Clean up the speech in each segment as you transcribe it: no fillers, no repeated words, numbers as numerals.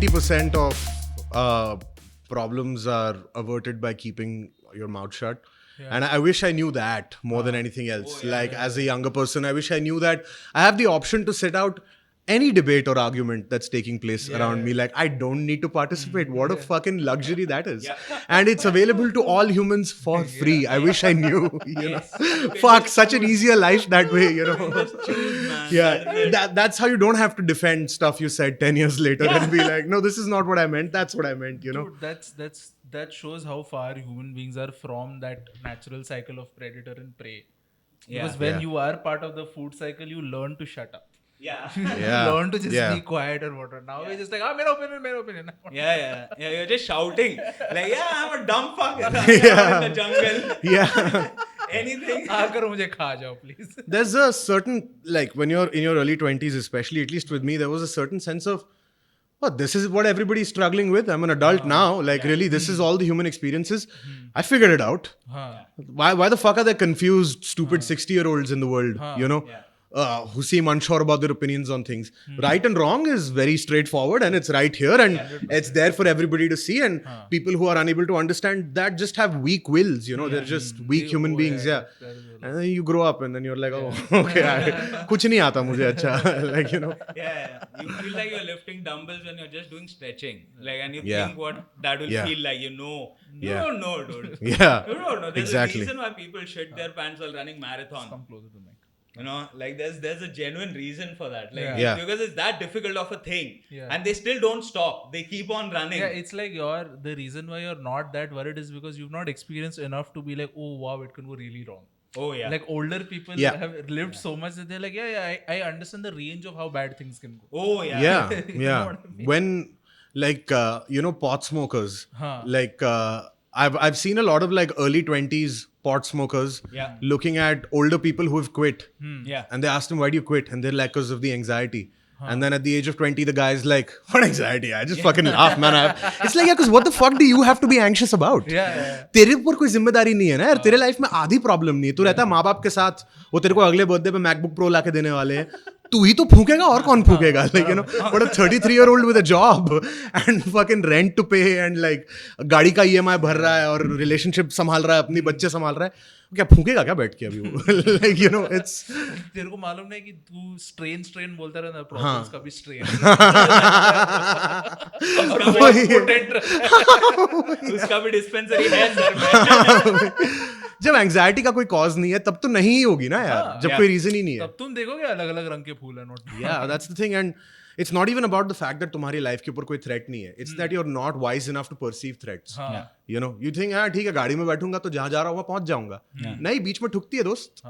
90% of problems are averted by keeping your mouth shut. Yeah. And I wish I knew that more than anything else. As a younger person, I wish I knew that I have the option to sit out any debate or argument that's taking place around me. Like, I don't need to participate. What a fucking luxury that is. And it's available to all humans for free. I wish I knew, you know. Fuck, such an easier life that way, you know. Just choose, man. That's how you don't have to defend stuff you said 10 years later and be like, no, this is not what I meant. That's what I meant, you know. Dude, that shows how far human beings are from that natural cycle of predator and prey. Because when you are part of the food cycle, you learn to shut up. Yeah. You learn to just be quiet and whatever. Now we're just like, my opinion. Yeah. You're just shouting. Like, I'm a dumb fuck. I'm in the jungle. Yeah. Anything. Aakar mujhe kha jao, please. There's a certain, like, when you're in your early 20s, especially, at least with me, there was a certain sense of, oh, this is what everybody's struggling with. I'm an adult now. Like, really, this is all the human experiences. I figured it out. Why the fuck are there confused, stupid 60-year-olds in the world, you know? Who seem unsure about their opinions on things. Right and wrong is very straightforward, and it's right here, and it's there for everybody to see. And people who are unable to understand that just have weak wills, you know. They're just weak human beings. And then you grow up, and then you're like, oh, okay, kuch nahi aata mujhe acha. Like, you know. You feel like you're lifting dumbbells when you're just doing stretching. Like, and you think what that will feel like. You know. You don't know, dude. You don't know. There's a reason why people shit their pants while running marathon. Come closer to me. You know, like there's a genuine reason for that. Like, because it's that difficult of a thing. And they still don't stop. They keep on running. Yeah, it's like the reason why you're not that worried is because you've not experienced enough to be like, oh wow, it can go really wrong. Oh yeah. Like older people have lived so much that they're like, I understand the range of how bad things can go. Oh yeah. Yeah. You know what I mean? When, like, pot smokers, like, I've seen a lot of like early 20s pot smokers looking at older people who have quit. And they ask them, why do you quit? And they're like, because of the anxiety. And then at the age of 20, the guy's like, what anxiety? I just fucking laugh, man. It's like, because what the fuck do you have to be anxious about? तेरे ऊपर कोई जिम्मेदारी नहीं है ना यार. तेरे life में आधी प्रॉब्लम नहीं है. तू रहता है माँ बाप के साथ, वो तेरे को अगले बर्थडे पे मैकबुक प्रो लाके देने वाले हैं. तू ही तो फूकेगा और कौन फूकेगा? Like, you know, but a 33-year-old with a job and fucking rent to pay and like गाड़ी का EMI भर रहा है और relationship संभाल रहा है, अपनी बच्चे संभाल रहा है, क्या फूकेगा क्या बैठ के अभी वो? Like, you know, it's तेरे को मालूम नहीं कि तू strain बोलता रहता है, प्रॉब्लम्स का भी strain. उसका भी dispensary है सर में. जब एंजाइटी का कोई कॉज नहीं है तब तो नहीं ही होगी ना यार. जब कोई रीजन ही नहीं है तब तुम देखोगे अलग अलग रंग के फूल है. Yeah, that's the thing. And it's not even about the fact that तुम्हारी लाइफ के ऊपर कोई थ्रेट नहीं है. It's that you're not wise enough to perceive threats. You know, you think हाँ ठीक है, गाड़ी में बैठूंगा तो जहाँ जा रहा हूँ वहाँ पहुंच जाऊंगा. नहीं, बीच में ठुकती है दोस्त.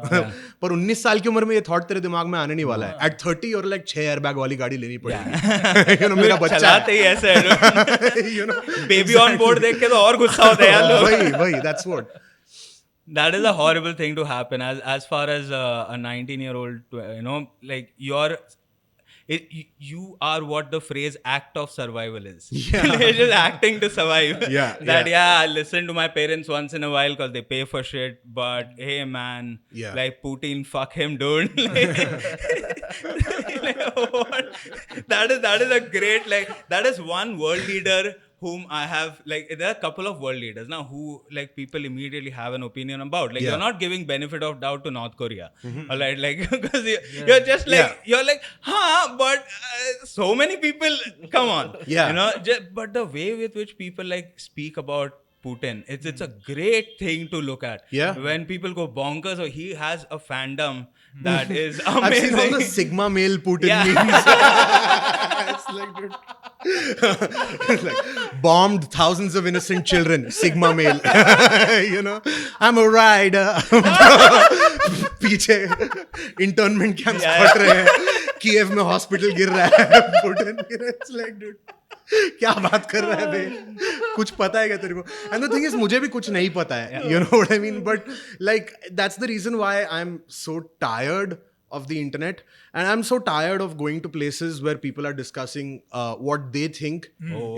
पर 19 साल की उम्र में ये थॉट तेरे दिमाग में आने नहीं वाला है. At 30 और like 6 एयरबैग वाली गाड़ी लेनी पड़ेगी. You know, मेरा बच्चा चलाते ही ऐसे है. You know, baby on board देख के तो और गुस्सा होता है यार लोग. वही that's what. That is a horrible thing to happen as far as a 19-year-old, you know, like you are what the phrase act of survival is. You're just acting to survive. I listen to my parents once in a while because they pay for shit, but hey man, like Putin, fuck him, dude. What? That is a great, like, that is one world leader whom I have, like, there are a couple of world leaders now who, like, people immediately have an opinion about. Like, you're not giving benefit of doubt to North Korea. All right, like, because you're just like, you're like, but so many people, come on. You know, but the way with which people, like, speak about Putin, it's a great thing to look at. When people go bonkers, or he has a fandom that is amazing. I've seen all the Sigma male Putin memes. It's like, dude. It's like bombed thousands of innocent children, Sigma male. You know, I'm a rider. पीछे internment camps फट रहे हैं, Kyiv में hospital गिर रहा है, Putin. It's like, dude, क्या बात कर रहा है बे? कुछ पता है क्या तेरे को? And the thing is, मुझे भी कुछ नहीं पता है. You know what I mean? But like, that's the reason why I'm so tired of the internet, and I'm so tired of going to places where people are discussing what they think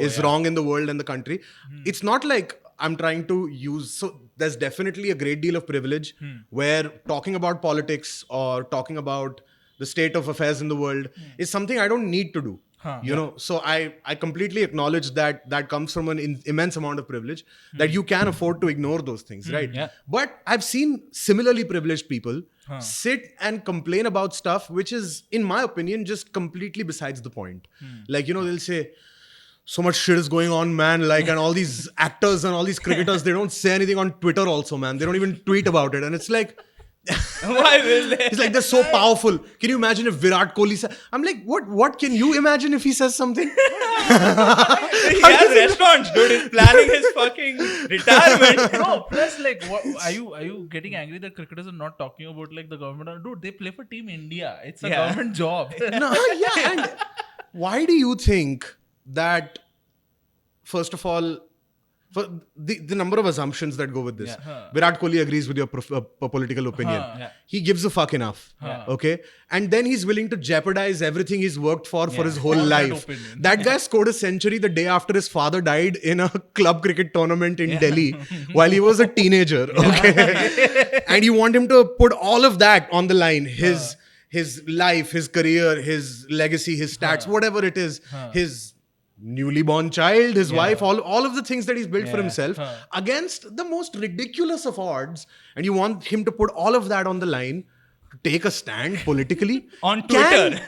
is wrong in the world and the country. It's not like I'm trying to use, so there's definitely a great deal of privilege where talking about politics or talking about the state of affairs in the world is something I don't need to do. You know, so I completely acknowledge that comes from an immense amount of privilege, that you can afford to ignore those things, right? Yeah. But I've seen similarly privileged people sit and complain about stuff which is, in my opinion, just completely besides the point. Like, you know, they'll say, so much shit is going on, man. Like, and all these actors and all these cricketers, they don't say anything on Twitter also, man. They don't even tweet about it. And it's like, Why will they? it's like, they're so powerful. Can you imagine if Virat Kohli said, I'm like, what can you imagine if he says something? He has restaurants, dude. He's planning his fucking retirement. No, plus like, are you getting angry that cricketers are not talking about like the government? Dude, they play for Team India. It's a government job. No, yeah. And why do you think that, first of all, for the number of assumptions that go with this, Virat Kohli agrees with your political opinion. He gives a fuck enough. Okay? And then he's willing to jeopardize everything he's worked for his whole life. That guy scored a century the day after his father died in a club cricket tournament in Delhi while he was a teenager. Okay? And you want him to put all of that on the line. His life, his career, his legacy, his stats, whatever it is, his newly born child, his wife, all of the things that he's built for himself against the most ridiculous of odds, and you want him to put all of that on the line to take a stand politically On Twitter.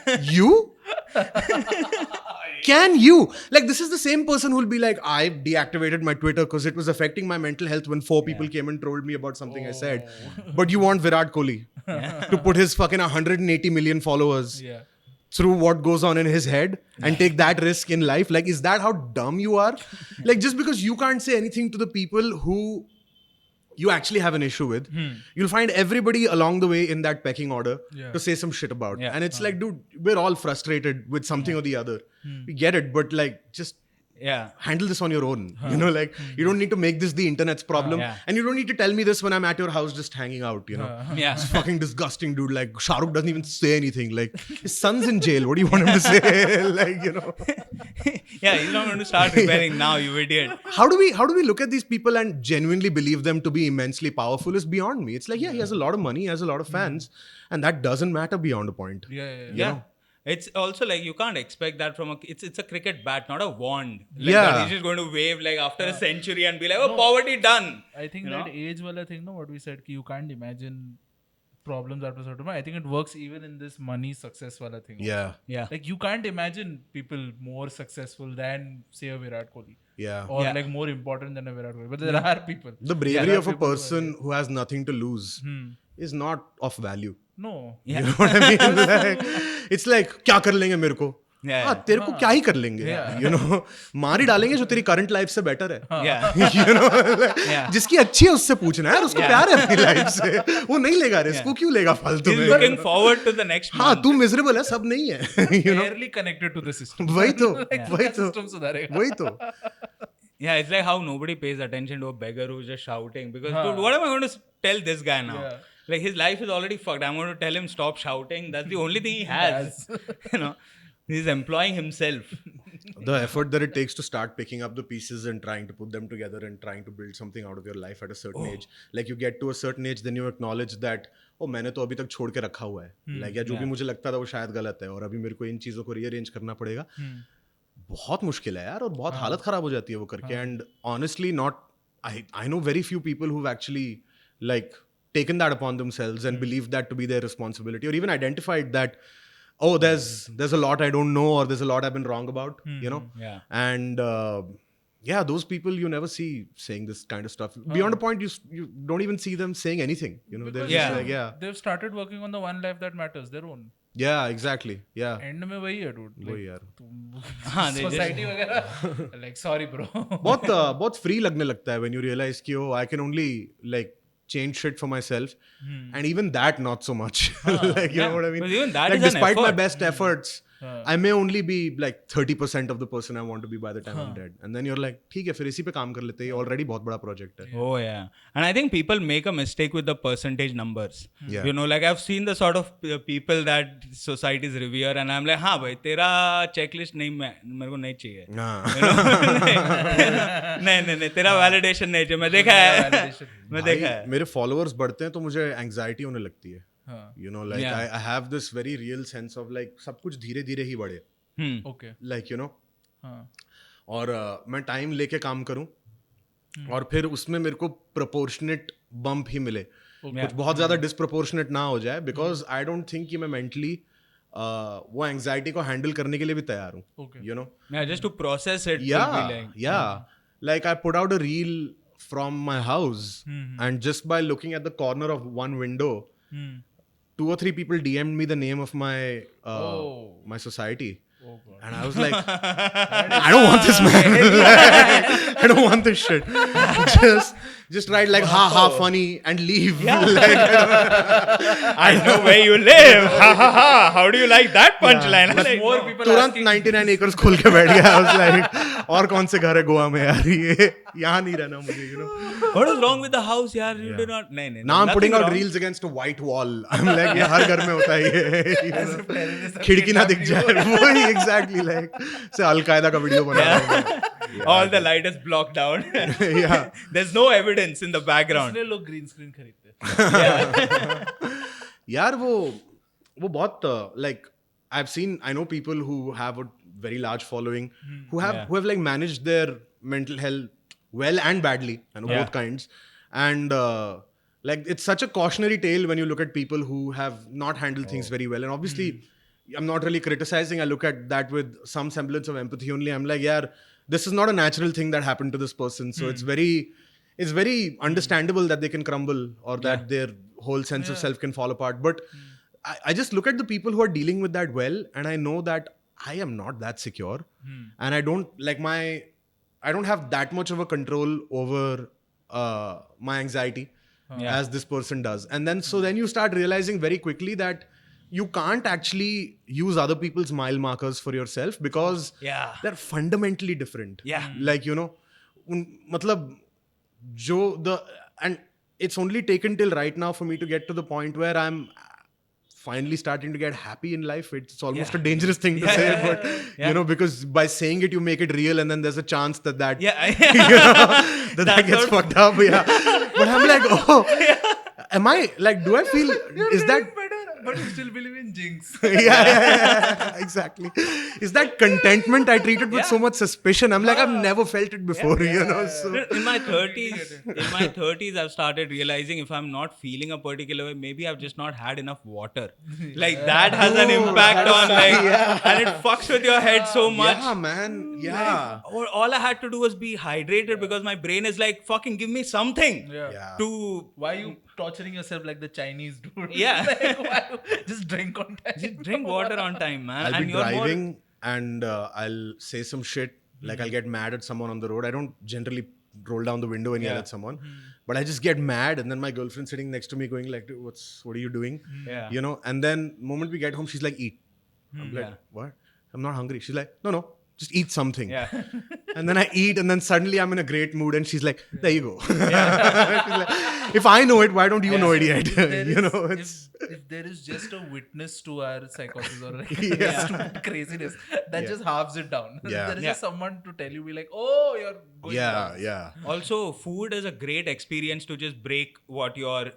Can you? Like, this is the same person who'll be like, I deactivated my Twitter because it was affecting my mental health when 4 people came and trolled me about something I said. But you want Virat Kohli to put his fucking 180 million followers through what goes on in his head and take that risk in life. Like, is that how dumb you are? Like, just because you can't say anything to the people who you actually have an issue with, you'll find everybody along the way in that pecking order to say some shit about. And it's like, dude, we're all frustrated with something or the other. We get it, but like, just handle this on your own. You know, like, you don't need to make this the internet's problem. And you don't need to tell me this when I'm at your house just hanging out, you know. It's fucking disgusting, dude. Like, Shah Rukh doesn't even say anything. Like, his son's in jail. What do you want him to say? Like, you know. He's not going to start repairing now, you idiot. How do we look at these people and genuinely believe them to be immensely powerful is beyond me. It's like, he has a lot of money, he has a lot of fans, and that doesn't matter beyond a point. You know? It's also like, you can't expect that from it's a cricket bat, not a wand. Like, that he's just going to wave like after a century and be like, poverty done. I think that age wala thing, what we said, you can't imagine problems after a certain point. I think it works even in this money success wala thing. Yeah. Like, you can't imagine people more successful than, say, a Virat Kohli. Or like more important than a Virat Kohli. But there are people. The bravery of a person who has nothing to lose is not of value. No. You know what I mean? Like, it's like, क्या कर लेंगे मेरे को? तेरे को क्या ही कर लेंगे? You know, मार ही डालेंगे जो तेरी current life से better है. You know, like, जिसकी अच्छी है उससे पूछना है, उसको प्यार है अपनी life से, वो नहीं लेगा रिस्क, वो क्यों लेगा फालतू में? He's looking forward to the next month. तू miserable है, सब नहीं है. You know, barely connected to the system. वही तो. System सुधारेगा. वही तो. Yeah, it's like how nobody pays attention to a beggar who's just shouting. Because, dude, what am I going to tell this guy now? Like, his life is already fucked. I'm going to tell him stop shouting. That's the only thing he has. You know, he's employing himself. The effort that it takes to start picking up the pieces and trying to put them together and trying to build something out of your life at a certain age. Like, you get to a certain age, then you acknowledge that, मैंने तो अभी तक छोड़ के रखा हुआ है. Like, या जो भी मुझे लगता था वो शायद गलत है और अभी मेरे को इन चीज़ों को rearrange करना पड़ेगा. बहुत मुश्किल है यार और बहुत हालत खराब हो जाती है वो करके. And honestly, I know very few people who've actually like taken that upon themselves and believed that to be their responsibility, or even identified that, there's a lot I don't know, or there's a lot I've been wrong about, you know? And those people you never see saying this kind of stuff. Beyond a point, you don't even see them saying anything, you know? They're just like, they've started working on the one life that matters, their own. Yeah, exactly. Yeah. End में वही है dude. वही यार. Society वगैरह. Like, sorry bro. बहुत free लगने लगता है when you realize कि I can only like change shit for myself, and even that not so much. Like, you know what I mean? But even that like, is an despite my effort. best efforts, I may only be like 30% of the person I want to be by the time I'm dead. And then you're like, ठीक है फिर इसी पे काम कर लेते हैं, already बहुत बड़ा project है. Oh yeah. And I think people make a mistake with the percentage numbers. Yeah. You know, like I've seen the sort of people that societies revere, and I'm like, हाँ भाई तेरा checklist नहीं मेरे को नहीं चाहिए. नहीं तेरा validation नहीं चाहिए. मैं देखा है. मेरे followers बढ़ते हैं तो मुझे anxiety होने लगती है. You know, like I have this very real sense of like सब कुछ धीरे धीरे ही बढ़े. Okay. like हाँ. और मैं टाइम लेके काम करूं और फिर उसमें मेरे को प्रोपोर्शनेट बम्प ही मिले, कुछ बहुत ज्यादा डिसप्रोपोर्शनेट ना हो जाए, बिकॉज आई डोंट थिंक कि मैं मेंटली वो एंग्जाइटी को हैंडल करने के लिए भी तैयार हूँ, Yeah, just to process it will be yeah like. like I put out a reel from my house and just by looking at the corner of one window 2 or 3 people DM'd me the name of my my society. Oh God. And I was like, I don't want this, man. I don't want this shit. Just write like, ha, funny, and leave. Like, I know where you live. Ha ha ha. How do you like that punchline? But Like, more people तुरंत asking. 99 acres खोल के बैठ गया. I was like, और कौन से घर है गोवा में यार, ये यहाँ नहीं रहना मुझे, what is wrong with the house, yaar? You do not. No. Now I'm putting out wrong. reels against a white wall. I'm like, ये हर घर में होता है ये. खिड़की ना दिख जाए. वही exactly like से अल-कायदा का वीडियो बना रहा हूँ. All the light is blocked out. Yeah. There's no evidence in the background. इसलिए लोग green screen खरीदते हैं. यार वो बहुत like I know people who have a very large following who have like managed their mental health well and badly, both kinds, and like it's such a cautionary tale when you look at people who have not handled things very well, and obviously I'm not really criticizing. I look at that with some semblance of empathy only. I'm like, yeah, this is not a natural thing that happened to this person, so it's very understandable that they can crumble or that their whole sense of self can fall apart. But I just look at the people who are dealing with that well, and I know that I am not that secure, and I don't have that much of a control over my anxiety as this person does. And then then you start realizing very quickly that you can't actually use other people's mile markers for yourself because they're fundamentally different. Yeah. Like, matlab, and it's only taken till right now for me to get to the point where I'm finally starting to get happy in life. It's almost a dangerous thing to say, but because by saying it, you make it real, and then there's a chance that that gets fucked up. Yeah, but I'm like, am I like? Do I feel? Is that? But you still believe in jinx. Yeah, exactly. Is that contentment I treated with so much suspicion? I'm like, I've never felt it before, So. In my 30s, I've started realizing if I'm not feeling a particular way, maybe I've just not had enough water. Like that has an impact on and it fucks with your head so much. Yeah, man. Yeah. Or all I had to do was be hydrated because my brain is like, fucking give me something to. Why you torturing yourself like the Chinese dude? Yeah. Just drink on time. Just drink water on time, man. I'll be driving and I'll say some shit. Like I'll get mad at someone on the road. I don't generally roll down the window and yell at someone, but I just get mad, and then my girlfriend sitting next to me going like, what are you doing? Yeah. And then moment we get home, she's like, eat. I'm like, what? I'm not hungry. She's like, no, just eat something. Yeah. And then I eat, and then suddenly I'm in a great mood, and she's like, there you go. She's like, if I know it, why don't you know it yet? If there is just a witness to our psychosis or stupid craziness, that just halves it down. There is just someone to tell you, be like, oh, you're going down. Yeah. Also, food is a great experience to just break what you're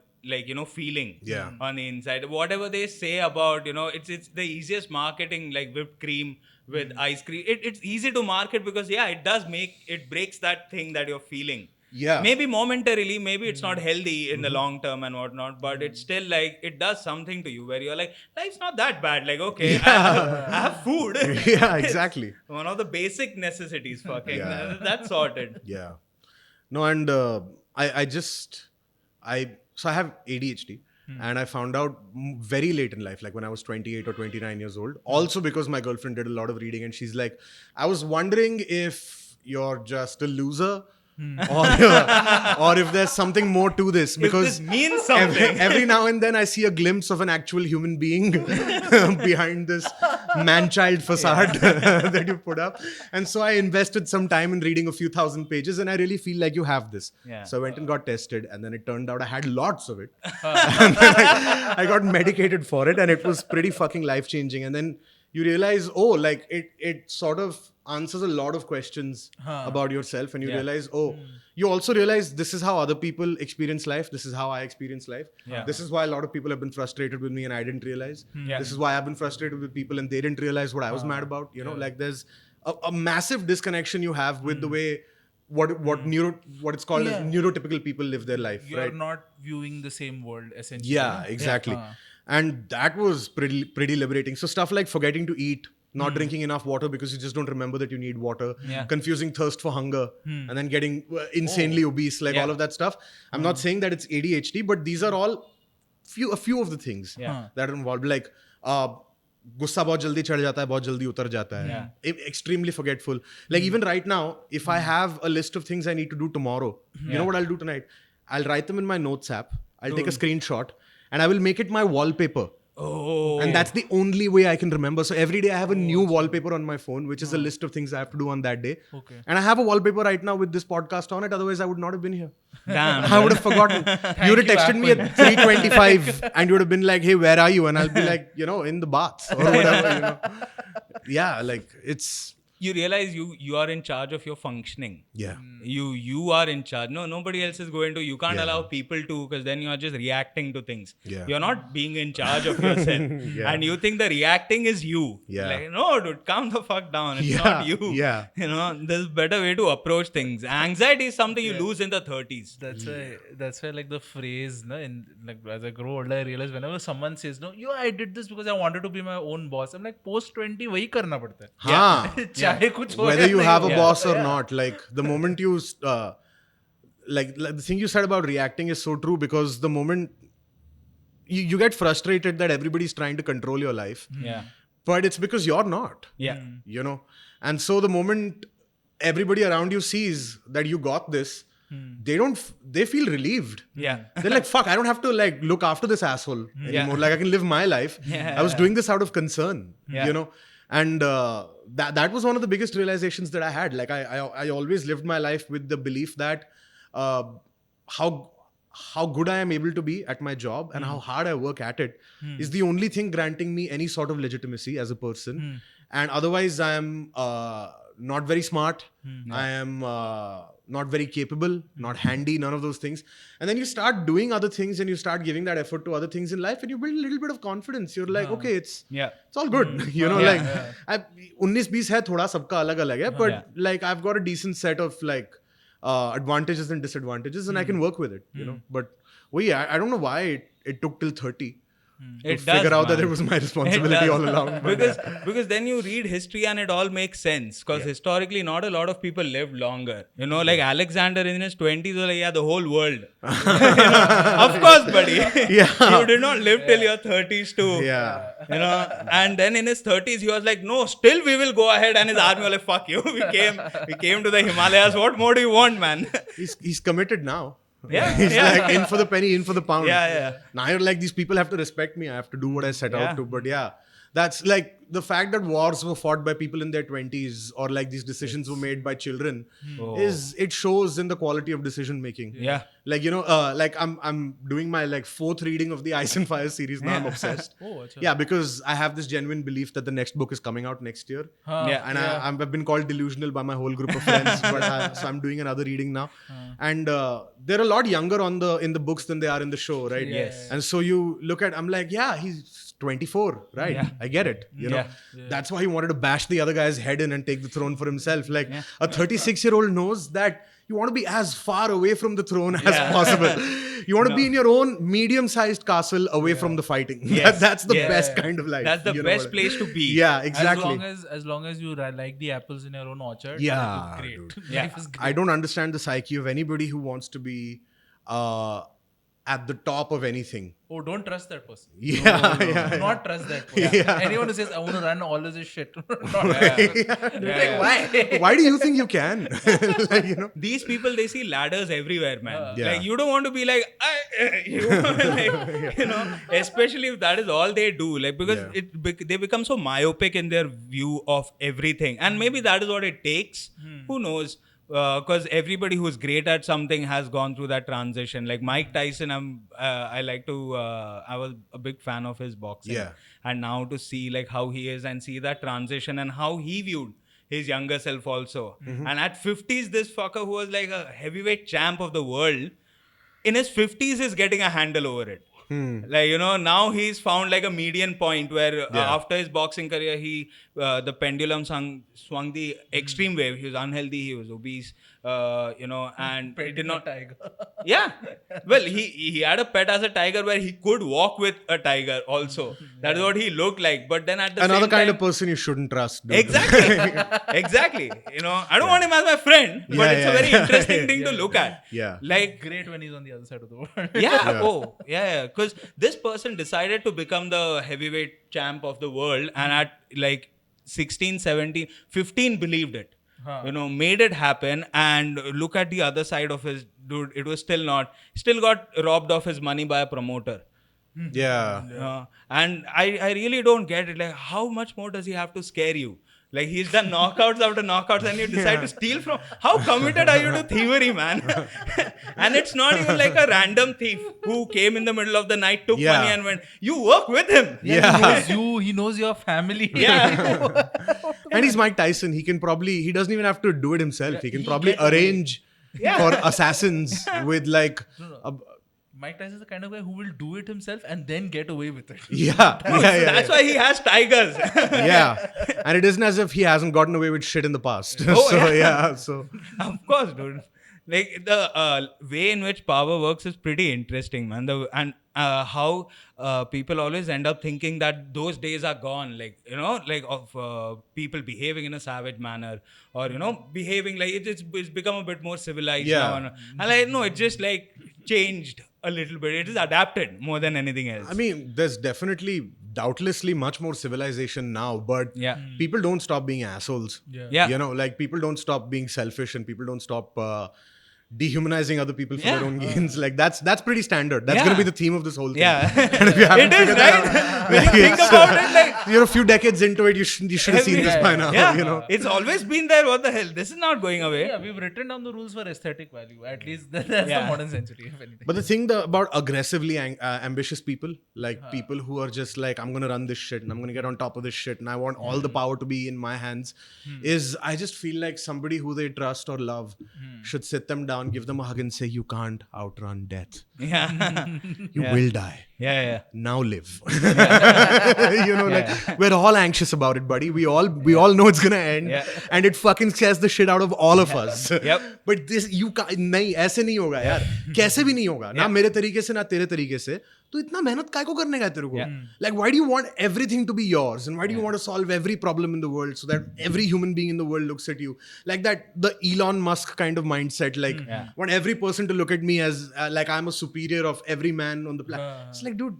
feeling on the inside. Whatever they say about, it's the easiest marketing, like whipped cream with ice cream. It's easy to market because it breaks that thing that you're feeling. Yeah. Maybe momentarily, maybe it's not healthy in the long term and whatnot, but it's still like, it does something to you where you're like, life's not that bad. Like, okay, I have food. Yeah, exactly. One of the basic necessities, fucking. That's sorted. Yeah. No, and so I have ADHD, and I found out very late in life, like when I was 28 or 29 years old, also because my girlfriend did a lot of reading, and she's like, I was wondering if you're just a loser or if there's something more to this, because this means something. Every now and then I see a glimpse of an actual human being behind this man-child facade that you put up. And so I invested some time in reading a few thousand pages, and I really feel like you have this. So I went and got tested, and then it turned out I had lots of it. And then I got medicated for it, and it was pretty fucking life-changing. And then you realize, like it sort of answers a lot of questions about yourself, and you realize, you also realize this is how other people experience life. This is how I experience life. This is why a lot of people have been frustrated with me and I didn't realize. This is why I've been frustrated with people and they didn't realize what I was mad about. You know, like there's a massive disconnection you have with the way what it's called as neurotypical people live their life. You're right? not viewing the same world essentially. Yeah, exactly. And that was pretty liberating. So stuff like forgetting to eat, not drinking enough water because you just don't remember that you need water, confusing thirst for hunger, and then getting insanely obese, like all of that stuff. I'm not saying that it's ADHD, but these are all a few of the things that are involved. Like गुस्सा बहुत जल्दी चढ़ जाता है, बहुत जल्दी उतर जाता है. Extremely forgetful. Like even right now, if I have a list of things I need to do tomorrow, you know what I'll do tonight? I'll write them in my notes app. I'll take a screenshot and I will make it my wallpaper. And that's the only way I can remember. So every day I have a new wallpaper on my phone, which is a list of things I have to do on that day. Okay. And I have a wallpaper right now with this podcast on it. Otherwise, I would not have been here. Damn. I would have forgotten. You would have texted me at 3:25 and you would have been like, hey, where are you? And I'll be like, in the bath or whatever, Yeah, like it's... You realize you are in charge of your functioning. Yeah. You are in charge. No, nobody else is going to. You can't allow people to, because then you are just reacting to things. Yeah. You're not being in charge of yourself. And you think the reacting is you. Yeah. Like, no, dude, calm the fuck down. It's not you. Yeah. There's a better way to approach things. Anxiety is something you lose in the 30s. That's why like the phrase, no, in like as I grow older, I realize whenever someone says, no, I did this because I wanted to be my own boss. I'm like, post 20 वही करना पड़ता है. हाँ. Whether you have a boss or not, like the moment you like the thing you said about reacting is so true, because the moment you get frustrated that everybody's trying to control your life, but it's because you're not, and so the moment everybody around you sees that you got this, they feel relieved. They're like, fuck, I don't have to like look after this asshole anymore. Like I can live my life. I was doing this out of concern, and that was one of the biggest realizations that I had. Like I always lived my life with the belief that how good I am able to be at my job and how hard I work at it is the only thing granting me any sort of legitimacy as a person. And otherwise I am not very smart. I am not very capable, not handy, none of those things. And then you start doing other things and you start giving that effort to other things in life and you build a little bit of confidence. You're like, okay, it's all good. Like 19-20 hai, thoda sabka alag hai, but like I've got a decent set of like advantages and disadvantages and I can work with it, But I don't know why it took till 30. To figure out that it was my responsibility all along. Because then you read history and it all makes sense. Because historically, not a lot of people lived longer. Like Alexander in his 20s was like, the whole world. Of course, buddy. You did not live till your 30s too. And then in his 30s, he was like, no, still we will go ahead. And his army was like, fuck you. We came to the Himalayas. What more do you want, man? He's committed now. He's like in for the penny, in for the pound. Now you're like, these people have to respect me. I have to do what I set out to. But that's like the fact that wars were fought by people in their 20s or like these decisions were made by children it shows in the quality of decision making. Like, like I'm doing my like 4th reading of the Ice and Fire series now. I'm obsessed. Because I have this genuine belief that the next book is coming out next year. I've been called delusional by my whole group of friends. So I'm doing another reading now. And they're a lot younger in the books than they are in the show, right? And so you look at, I'm like, he's 24, right? I get it. That's why he wanted to bash the other guy's head in and take the throne for himself. Like a 36-year-old knows that you want to be as far away from the throne as possible. You want to be in your own medium-sized castle away from the fighting. That's the best kind of life. That's the best place to be. Yeah, exactly. As long as you like the apples in your own orchard, life is great. Life is great. I don't understand the psyche of anybody who wants to be at the top of anything. Oh, don't trust that person. Do not trust that person. Anyone who says, I want to run all of this shit. Why? Why do you think you can? These people, they see ladders everywhere, man. Like, you don't want to be like, especially if that is all they do. Like, because they become so myopic in their view of everything. And maybe that is what it takes. Who knows? because everybody who's great at something has gone through that transition. Like Mike Tyson, I was a big fan of his boxing. Yeah. And now to see like how he is and see that transition and how he viewed his younger self also. And at 50s, this fucker who was like a heavyweight champ of the world, in his 50s is getting a handle over it. Like, now he's found like a median point where after his boxing career, the pendulum swung the extreme way. He was unhealthy, he was obese, and he did not. Tiger. Yeah. Well, he had a pet as a tiger where he could walk with a tiger also. That is what he looked like. But then at the Another same kind time, of person you shouldn't trust. Dude. Exactly. Exactly. I don't want him as my friend, but it's a very interesting thing to look at. Yeah. Like, Great when he's on the other side of the world. yeah. Because this person decided to become the heavyweight champ of the world, and at like 16, 17, 15 believed it. Made it happen, and look at the other side of his dude. It was still got robbed of his money by a promoter. Yeah. And I really don't get it. Like, how much more does he have to scare you? Like, he's done knockouts after knockouts, and you decide to steal from. How committed are you to thievery, man? And it's not even like a random thief who came in the middle of the night, took money, and went. You work with him. He knows you. He knows your family. Yeah. And he's Mike Tyson. He doesn't even have to do it himself. He can probably arrange for assassins with like. Mike Tyson is the kind of guy who will do it himself and then get away with it. That's why he has tigers. Yeah. And it isn't as if he hasn't gotten away with shit in the past. So Of course, dude. Like, the way in which power works is pretty interesting, man. How people always end up thinking that those days are gone. Like, of people behaving in a savage manner, or, behaving like it's become a bit more civilized now. And like, no, it just like changed a little bit. It is adapted more than anything else. I mean, there's doubtlessly much more civilization now, but people don't stop being assholes. Yeah. Like, people don't stop being selfish, and people don't stop dehumanizing other people for their own gains. Like, that's pretty standard. That's going to be the theme of this whole thing. Yeah. And if you haven't It is, figured right? that out, When you think about it, like, you're a few decades into it, you should have seen this by now. Yeah. It's always been there. What the hell? This is not going away. Yeah, we've written down the rules for aesthetic value. At least that's the modern century, if anything. But the thing about aggressively ambitious people, like people who are just like, I'm going to run this shit and I'm going to get on top of this shit and I want all the power to be in my hands, is I just feel like somebody who they trust or love should sit them down, give them a hug and say, you can't outrun death. Yeah. You will die. Yeah. Now live. Like, we're all anxious about it, buddy. We all know it's gonna end, and it fucking scares the shit out of all of us. Yep. But this नहीं ऐसे नहीं होगा यार, कैसे भी नहीं होगा ना मेरे तरीके से ना तेरे तरीके से. तो इतना मेहनत काय को करने का तेरे को? Like, why do you want everything to be yours, and why do you want to solve every problem in the world so that every human being in the world looks at you like that? The Elon Musk kind of mindset, like want every person to look at me as like I'm a superior of every man on the planet. It's like, dude,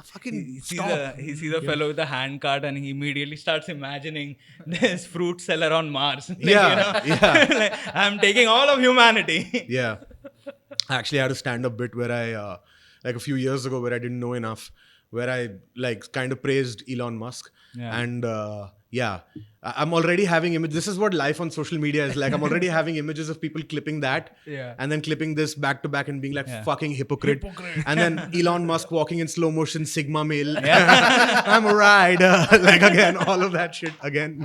fucking stop. He sees a fellow with a hand cart and he immediately starts imagining this fruit seller on Mars. Like, like, I'm taking all of humanity. Yeah. I actually had a stand-up bit where I, like a few years ago, where I didn't know enough, where I like kind of praised Elon Musk. And I'm already having images. This is what life on social media is like. I'm already having images of people clipping that and then clipping this back to back and being like, fucking hypocrite. And then Elon Musk walking in slow motion, Sigma male. I'm a rider. Like, again, all of that shit again,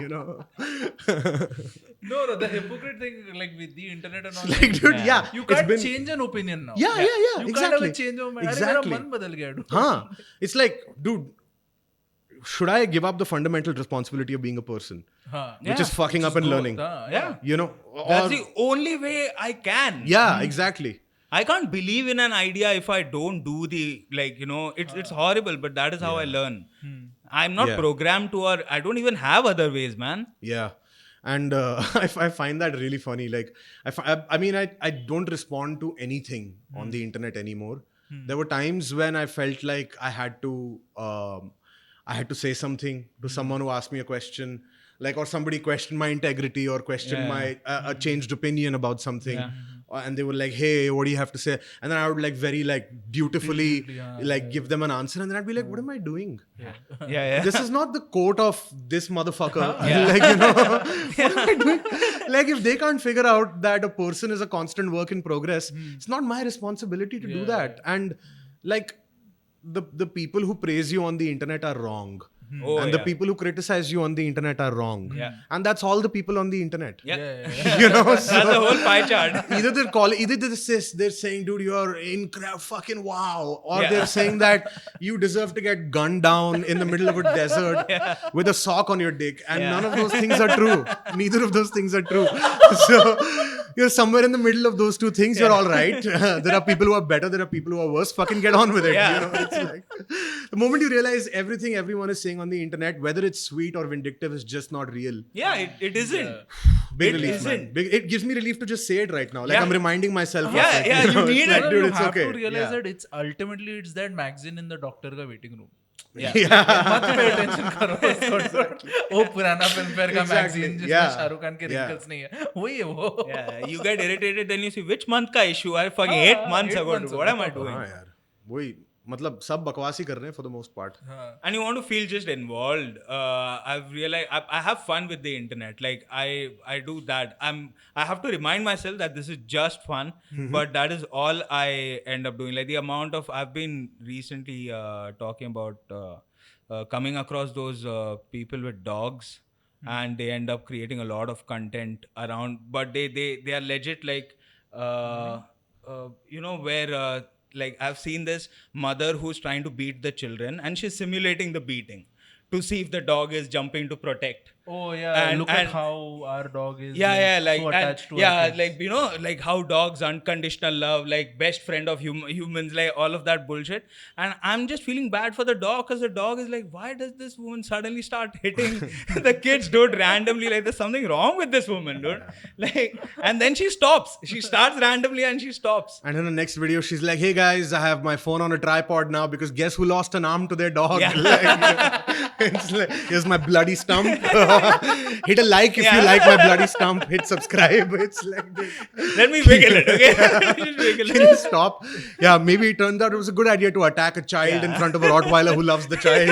No, the hypocrite thing, like with the internet and all. Like, dude, You can't change an opinion now. Yeah, You exactly. can't have a change of mind. Exactly. Man badal gaya, dude. It's like, dude, should I give up the fundamental responsibility of being a person? Which is fucking up and learning. Yeah. Or, That's the only way I can. Yeah, exactly. I can't believe in an idea if I don't do the, like, it's horrible, but that is how I learn. I'm not programmed to, or I don't even have other ways, man. Yeah. And I find that really funny. Like, I mean, I don't respond to anything on the internet anymore. There were times when I felt like I had to say something to someone who asked me a question. like, or somebody questioned my integrity or questioned my changed opinion about something. And they were like, hey, what do you have to say? And then I would like very like beautifully give them an answer. And then I'd be like, what am I doing? This is not the court of this motherfucker. Like, you know, what am I doing? Like, if they can't figure out that a person is a constant work in progress, it's not my responsibility to do that. And like, the people who praise you on the internet are wrong. The people who criticize you on the internet are wrong. And that's all the people on the internet. You know, that's the whole pie chart. Either they're saying, dude, you're fucking wow. Or they're saying that you deserve to get gunned down in the middle of a desert with a sock on your dick. And none of those things are true. Neither of those things are true. So you're somewhere in the middle of those two things. You're all right. There are people who are better. There are people who are worse. Fucking get on with it. You know, it's like the moment you realize everything everyone is saying on the internet, whether it's sweet or vindictive, is just not real. It isn't. Big relief, man. It gives me relief to just say it right now. Like I'm reminding myself. You need it. Dude, you it's have okay. to realize that it's ultimately that magazine in the doctor ka waiting room. मत पे attention करो उसको. वो पुराना film fair का magazine जिसमें शाहरुख खान के wrinkles नहीं है. वही है वो. You get irritated, then you see which month का issue. I fucking 8 months ago. What am I doing? हाँ यार, वही मतलब सब बकवास ही कर रहे हैं for the most part. And you want to feel just involved. I've realized I have fun with the internet. Like I do that. I have to remind myself that this is just fun, but that is all I end up doing. Like the amount of I've been recently talking about coming across those people with dogs, and they end up creating a lot of content around. But they are legit like you know where. Like I've seen this mother who's trying to beat the children and she's simulating the beating to see if the dog is jumping to protect. Oh yeah, look at how our dog is like so attached to our kids. like you know like how dogs unconditional love, like best friend of humans, like all of that bullshit. And I'm just feeling bad for the dog because the dog is like, why does this woman suddenly start hitting the kids, dude, randomly? Like there's something wrong with this woman, dude. Like, and then she stops. She starts randomly and she stops. And in the next video, she's like, hey guys, I have my phone on a tripod now because guess who lost an arm to their dog? It's like, here's my bloody stump. Hit a like if you like my bloody stump. Hit subscribe. It's like this. Let me wiggle it, okay? Can you stop? Yeah, maybe it turns out it was a good idea to attack a child in front of a Rottweiler who loves the child.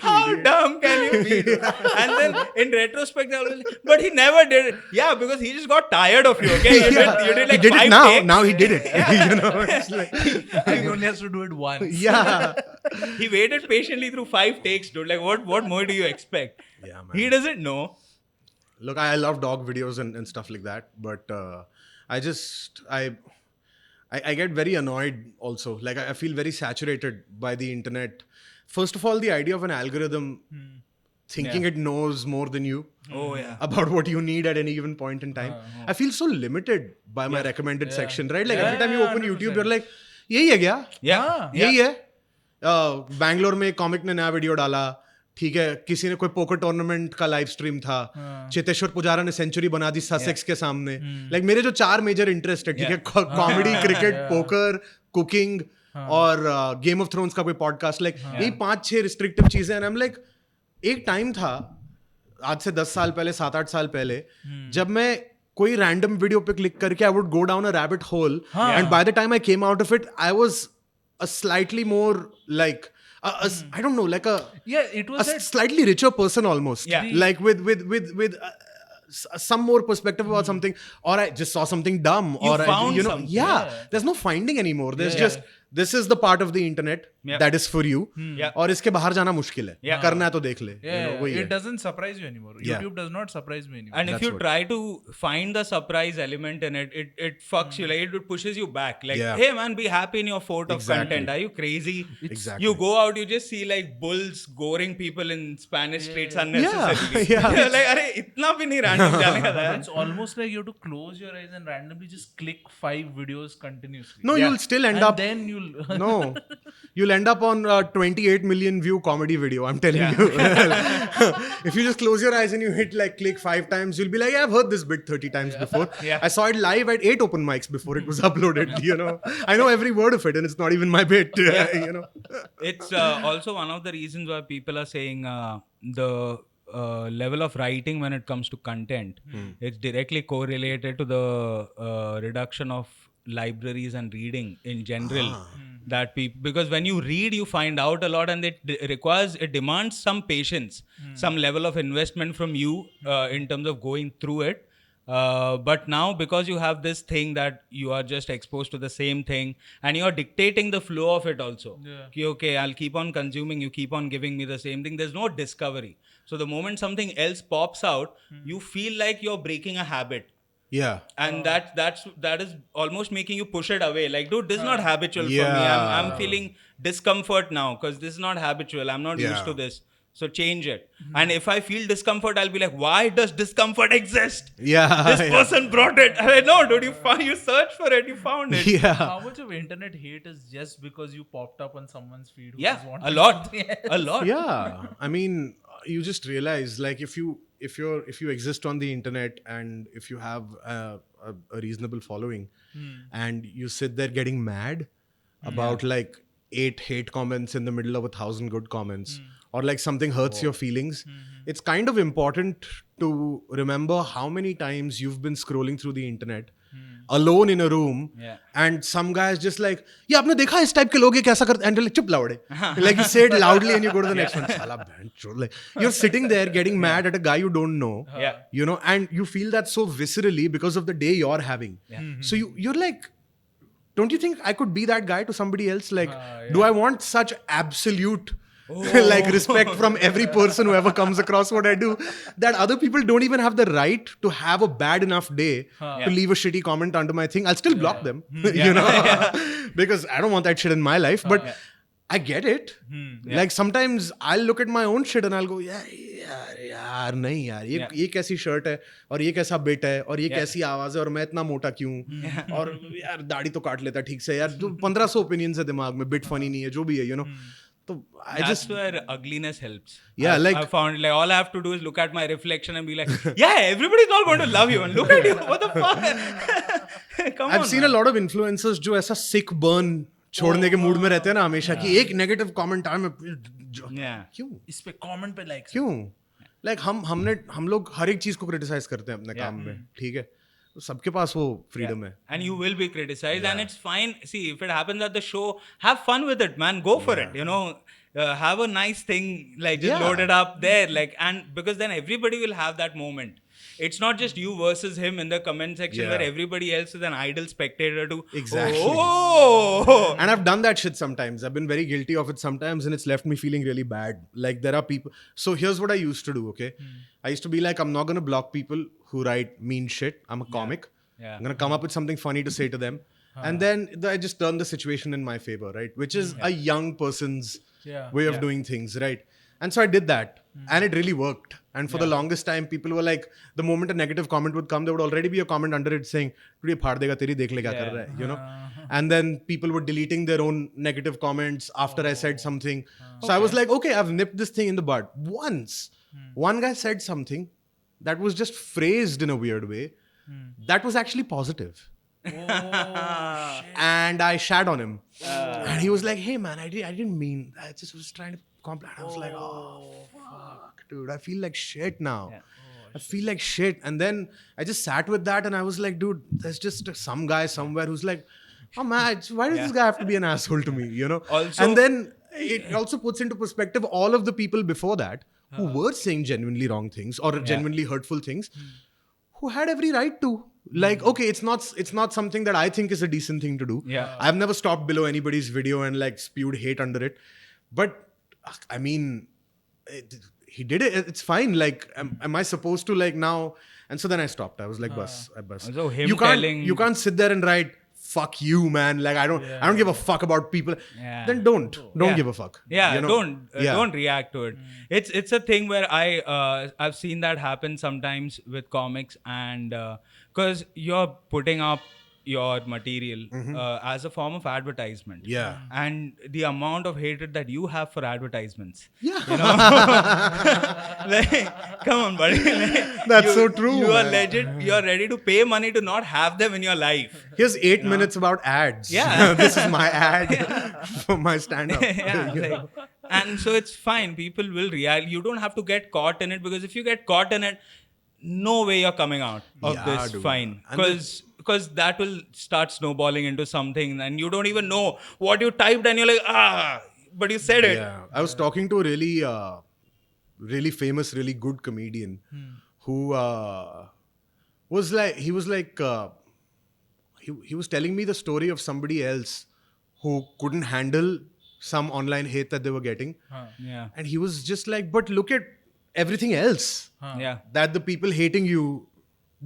How dumb can you be? And then in retrospect, I was like, but he never did it. Yeah, because he just got tired of you, okay? You did like he did 5 it now. takes. Now he did it. You know, it's like, he only has to do it once. Yeah. He waited patiently through 5 takes, dude. Like, what more do you expect? Yeah, man. He doesn't know. Look, I love dog videos and stuff like that, but I get very annoyed also. Like, I feel very saturated by the internet. First of all, the idea of an algorithm thinking it knows more than you about what you need at any given point in time. I feel so limited by my recommended section, right? Like every time you open 100%. YouTube, you're like, यही है क्या? यही है? बैंगलोर में comic ने नया video डाला, ठीक है, किसी ने कोई पोकर टूर्नामेंट का लाइव स्ट्रीम था, चेतेश्वर पुजारा ने सेंचुरी बना दी ससेक्स के सामने. लाइक मेरे जो 4 मेजर इंटरेस्ट है, ठीक है, कॉमेडी, क्रिकेट, पोकर, कुकिंग और गेम ऑफ थ्रोन्स का कोई पॉडकास्ट, लाइक यही 5-6 रिस्ट्रिक्टिव चीजें. एंड आई एम लाइक, एक टाइम था आज से 10 साल पहले, 7-8 साल पहले, जब मैं कोई रैंडम वीडियो पे क्लिक करके I would go down a rabbit hole, and by the time I came out of it I was a slightly more like I don't know, like it was a slightly richer person almost, like with some more perspective about something, or I just saw something dumb, you found something. There's no finding anymore. There's just this is the part of the internet that is for you, और इसके बाहर जाना मुश्किल है, करना है तो देख ले. It doesn't surprise you anymore. YouTube does not surprise me anymore. And if you try to find the surprise element in it, it fucks you. Like it pushes you back. Like, hey man, be happy in your fort of content. Are you crazy? Exactly. You go out, you just see like bulls goring people in Spanish streets unnecessarily. Like, अरे इतना भी नहीं random जाने का था. It's almost like you have to close your eyes and randomly just click 5 videos continuously. No, you'll still end up. And then you'll you'll end up on a 28 million view comedy video. I'm telling you. If you just close your eyes and you hit like click 5 times, you'll be like, yeah, I've heard this bit 30 times before. Yeah. I saw it live at 8 open mics before it was uploaded. I know every word of it, and it's not even my bit. It's also one of the reasons why people are saying the level of writing when it comes to content, it's directly correlated to the reduction of libraries and reading in general. That because when you read, you find out a lot, and it demands some patience, some level of investment from you in terms of going through it. But now, because you have this thing that you are just exposed to the same thing and you're dictating the flow of it also. Okay, I'll keep on consuming, you keep on giving me the same thing. There's no discovery. So the moment something else pops out, you feel like you're breaking a habit. Yeah. And that is almost making you push it away. Like, dude, this is not habitual for me. I'm feeling discomfort now because this is not habitual. I'm not used to this. So change it. And if I feel discomfort, I'll be like, why does discomfort exist? Yeah. This person brought it. I know, dude, you search for it, you found it. Yeah. How much of internet hate is just because you popped up on someone's feed? A lot. A lot. Yeah. I mean, you just realize, like, if you exist on the internet and if you have a reasonable following and you sit there getting mad about like 8 hate comments in the middle of 1,000 good comments, or like something hurts your feelings, it's kind of important to remember how many times you've been scrolling through the internet alone in a room and some guy is just like, yeah, आपने देखा इस type के लोग ये कैसा करते, and like, चुप लाउडे. Like you say it loudly and you go to the next one. Sala bhai chod. Like, you're sitting there getting mad at a guy you don't know, and you feel that so viscerally because of the day you're having. So you're like, don't you think I could be that guy to somebody else? Like, do I want such absolute like respect from every person who ever comes across what I do, that other people don't even have the right to have a bad enough day to leave a shitty comment under my thing? I'll still block them, because I don't want that shit in my life. But I get it. Like sometimes I'll look at my own shit and I'll go, यार नहीं यार, ये कैसी shirt है और ये कैसा bit है और ये कैसी आवाज है और मैं इतना मोटा क्यों, और यार दाढ़ी तो काट लेता ठीक से यार, 1500 ओपिनियंस है दिमाग में, बिट फनी नहीं है, जो भी है, So that's where ugliness helps. Yeah, I found like all I have to do is look at my reflection and be like, yeah, everybody's not going to love you. And look at you. What the fuck? Come on. I've seen a lot of influencers जो ऐसा sick burn छोड़ने के mood में रहते हैं ना हमेशा, कि एक नेगेटिव कमेंट आए मैं क्यों इस पे कमेंट पे लाइक क्यों, लाइक हम लोग हर एक चीज को क्रिटिसाइज करते हैं अपने काम में, ठीक है, सबके पास वो फ्रीडम है. And you will be criticized and it's fine. See, if it happens at the show, have fun with it, man. Go for it, have a nice thing, like just load it up there, like, and because then everybody will have that moment. It's not just you versus him in the comment section where everybody else is an idle spectator to And I've done that shit sometimes. I've been very guilty of it sometimes, and it's left me feeling really bad. Like, there are people. So here's what I used to do, okay? I used to be like, I'm not going to block people who write mean shit. I'm a comic. I'm going to come up with something funny to say to them. And then I just turn the situation in my favor, right? Which is a young person's way of doing things, right? And so I did that. And it really worked. And for the longest time, people were like, the moment a negative comment would come, there would already be a comment under it saying, "Today phad dega teri, dekh le kya kar raha hai," And then people were deleting their own negative comments after I said something. So I was like, okay, I've nipped this thing in the bud. Once, one guy said something that was just phrased in a weird way. That was actually positive. And I shat on him. And he was like, hey man, I didn't mean, I just was trying to compliment. I was like, oh fuck, dude, I feel like shit now. I feel like shit. And then I just sat with that and I was like, dude, there's just some guy somewhere who's like, oh man, why does this guy have to be an asshole to me, Also, and then it also puts into perspective all of the people before that who were saying genuinely wrong things or genuinely hurtful things, who had every right to. Like, okay, it's not something that I think is a decent thing to do. I've never stopped below anybody's video and like spewed hate under it. But I mean, he did it. It's fine. Like, am I supposed to like now? And so then I stopped. I was like, bus. Also him you can't sit there and write, fuck you, man. Like, I don't give a fuck about people. Then don't give a fuck. Don't react to it. It's a thing where I've seen that happen sometimes with comics, and because you're putting up your material as a form of advertisement. Yeah. And the amount of hatred that you have for advertisements. Yeah. You know? Like, come on, buddy. Like, That's so true, You are man. legit. You are ready to pay money to not have them in your life. Here's 8 minutes about ads. Yeah. This is my ad for my stand-up. Yeah, like, and so it's fine. People will react. You don't have to get caught in it, because if you get caught in it, no way you're coming out of Yeah, this dude. fine. And Because that will start snowballing into something, and you don't even know what you typed, and you're like, but you said it. Yeah, I was talking to a really famous, really good comedian who was like, he was telling me the story of somebody else who couldn't handle some online hate that they were getting. Yeah. And he was just like, but look at everything else Yeah. that the people hating you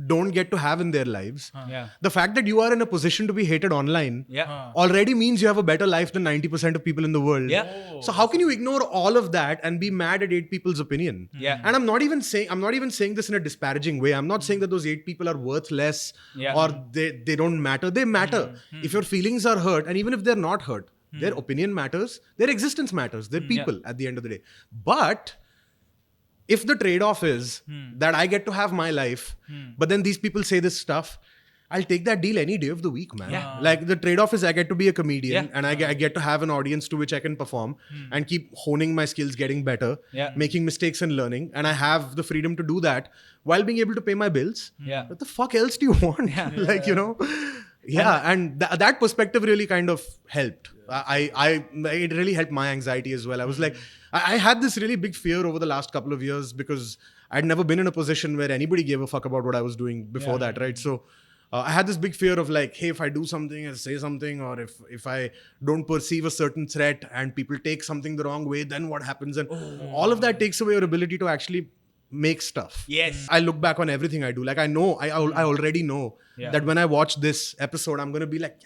don't get to have in their lives. Yeah. The fact that you are in a position to be hated online Yeah. already means you have a better life than 90% of people in the world. Yeah. So how can you ignore all of that and be mad at 8 people's opinion? Yeah. And I'm not even saying this in a disparaging way. I'm not saying that those 8 people are worth less Yeah. or they don't matter. They matter. If your feelings are hurt, and even if they're not hurt, their opinion matters, their existence matters. They're people at the end of the day. But if the trade-off is that I get to have my life, but then these people say this stuff, I'll take that deal any day of the week, man. Yeah. Like the trade-off is I get to be a comedian, Yeah. and I get to have an audience to which I can perform and keep honing my skills, getting better, Yeah. making mistakes and learning. And I have the freedom to do that while being able to pay my bills. Yeah. What the fuck else do you want? Like, you know? Yeah, and that perspective really kind of helped. It really helped my anxiety as well. I was like, I had this really big fear over the last couple of years because I'd never been in a position where anybody gave a fuck about what I was doing before that, right? So I had this big fear of like, hey, if I do something and say something, or if I don't perceive a certain threat and people take something the wrong way, then what happens? And all of that takes away your ability to actually make stuff. Yes. I look back on everything I do. Like I know, I already know that when I watch this episode, I'm going to be like,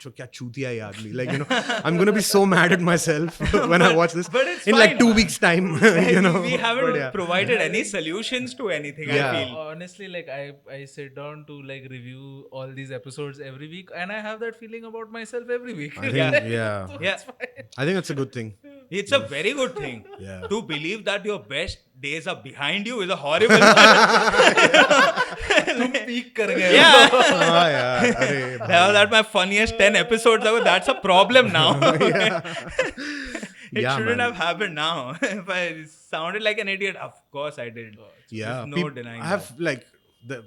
kya chutiya ye aadmi. Like, you know, I'm going to be so mad at myself when I watch this But it's in fine, like 2 man. weeks time. You know, We haven't But yeah. provided any solutions to anything, Yeah. I feel. Honestly, like I sit down to like review all these episodes every week, and I have that feeling about myself every week. I think, Yeah. yeah. So Yeah. it's fine. I think that's a good thing. It's a very good thing. Yeah. To believe that your best days are behind you is a horrible Peak kar gaye. Yeah. Ah, yeah. Arey, That was at my funniest 10 episodes ago. That's a problem now. It Yeah, shouldn't man. have happened now. If I sounded like an idiot, of course I did. Yeah. There's no Peop- denying I have like,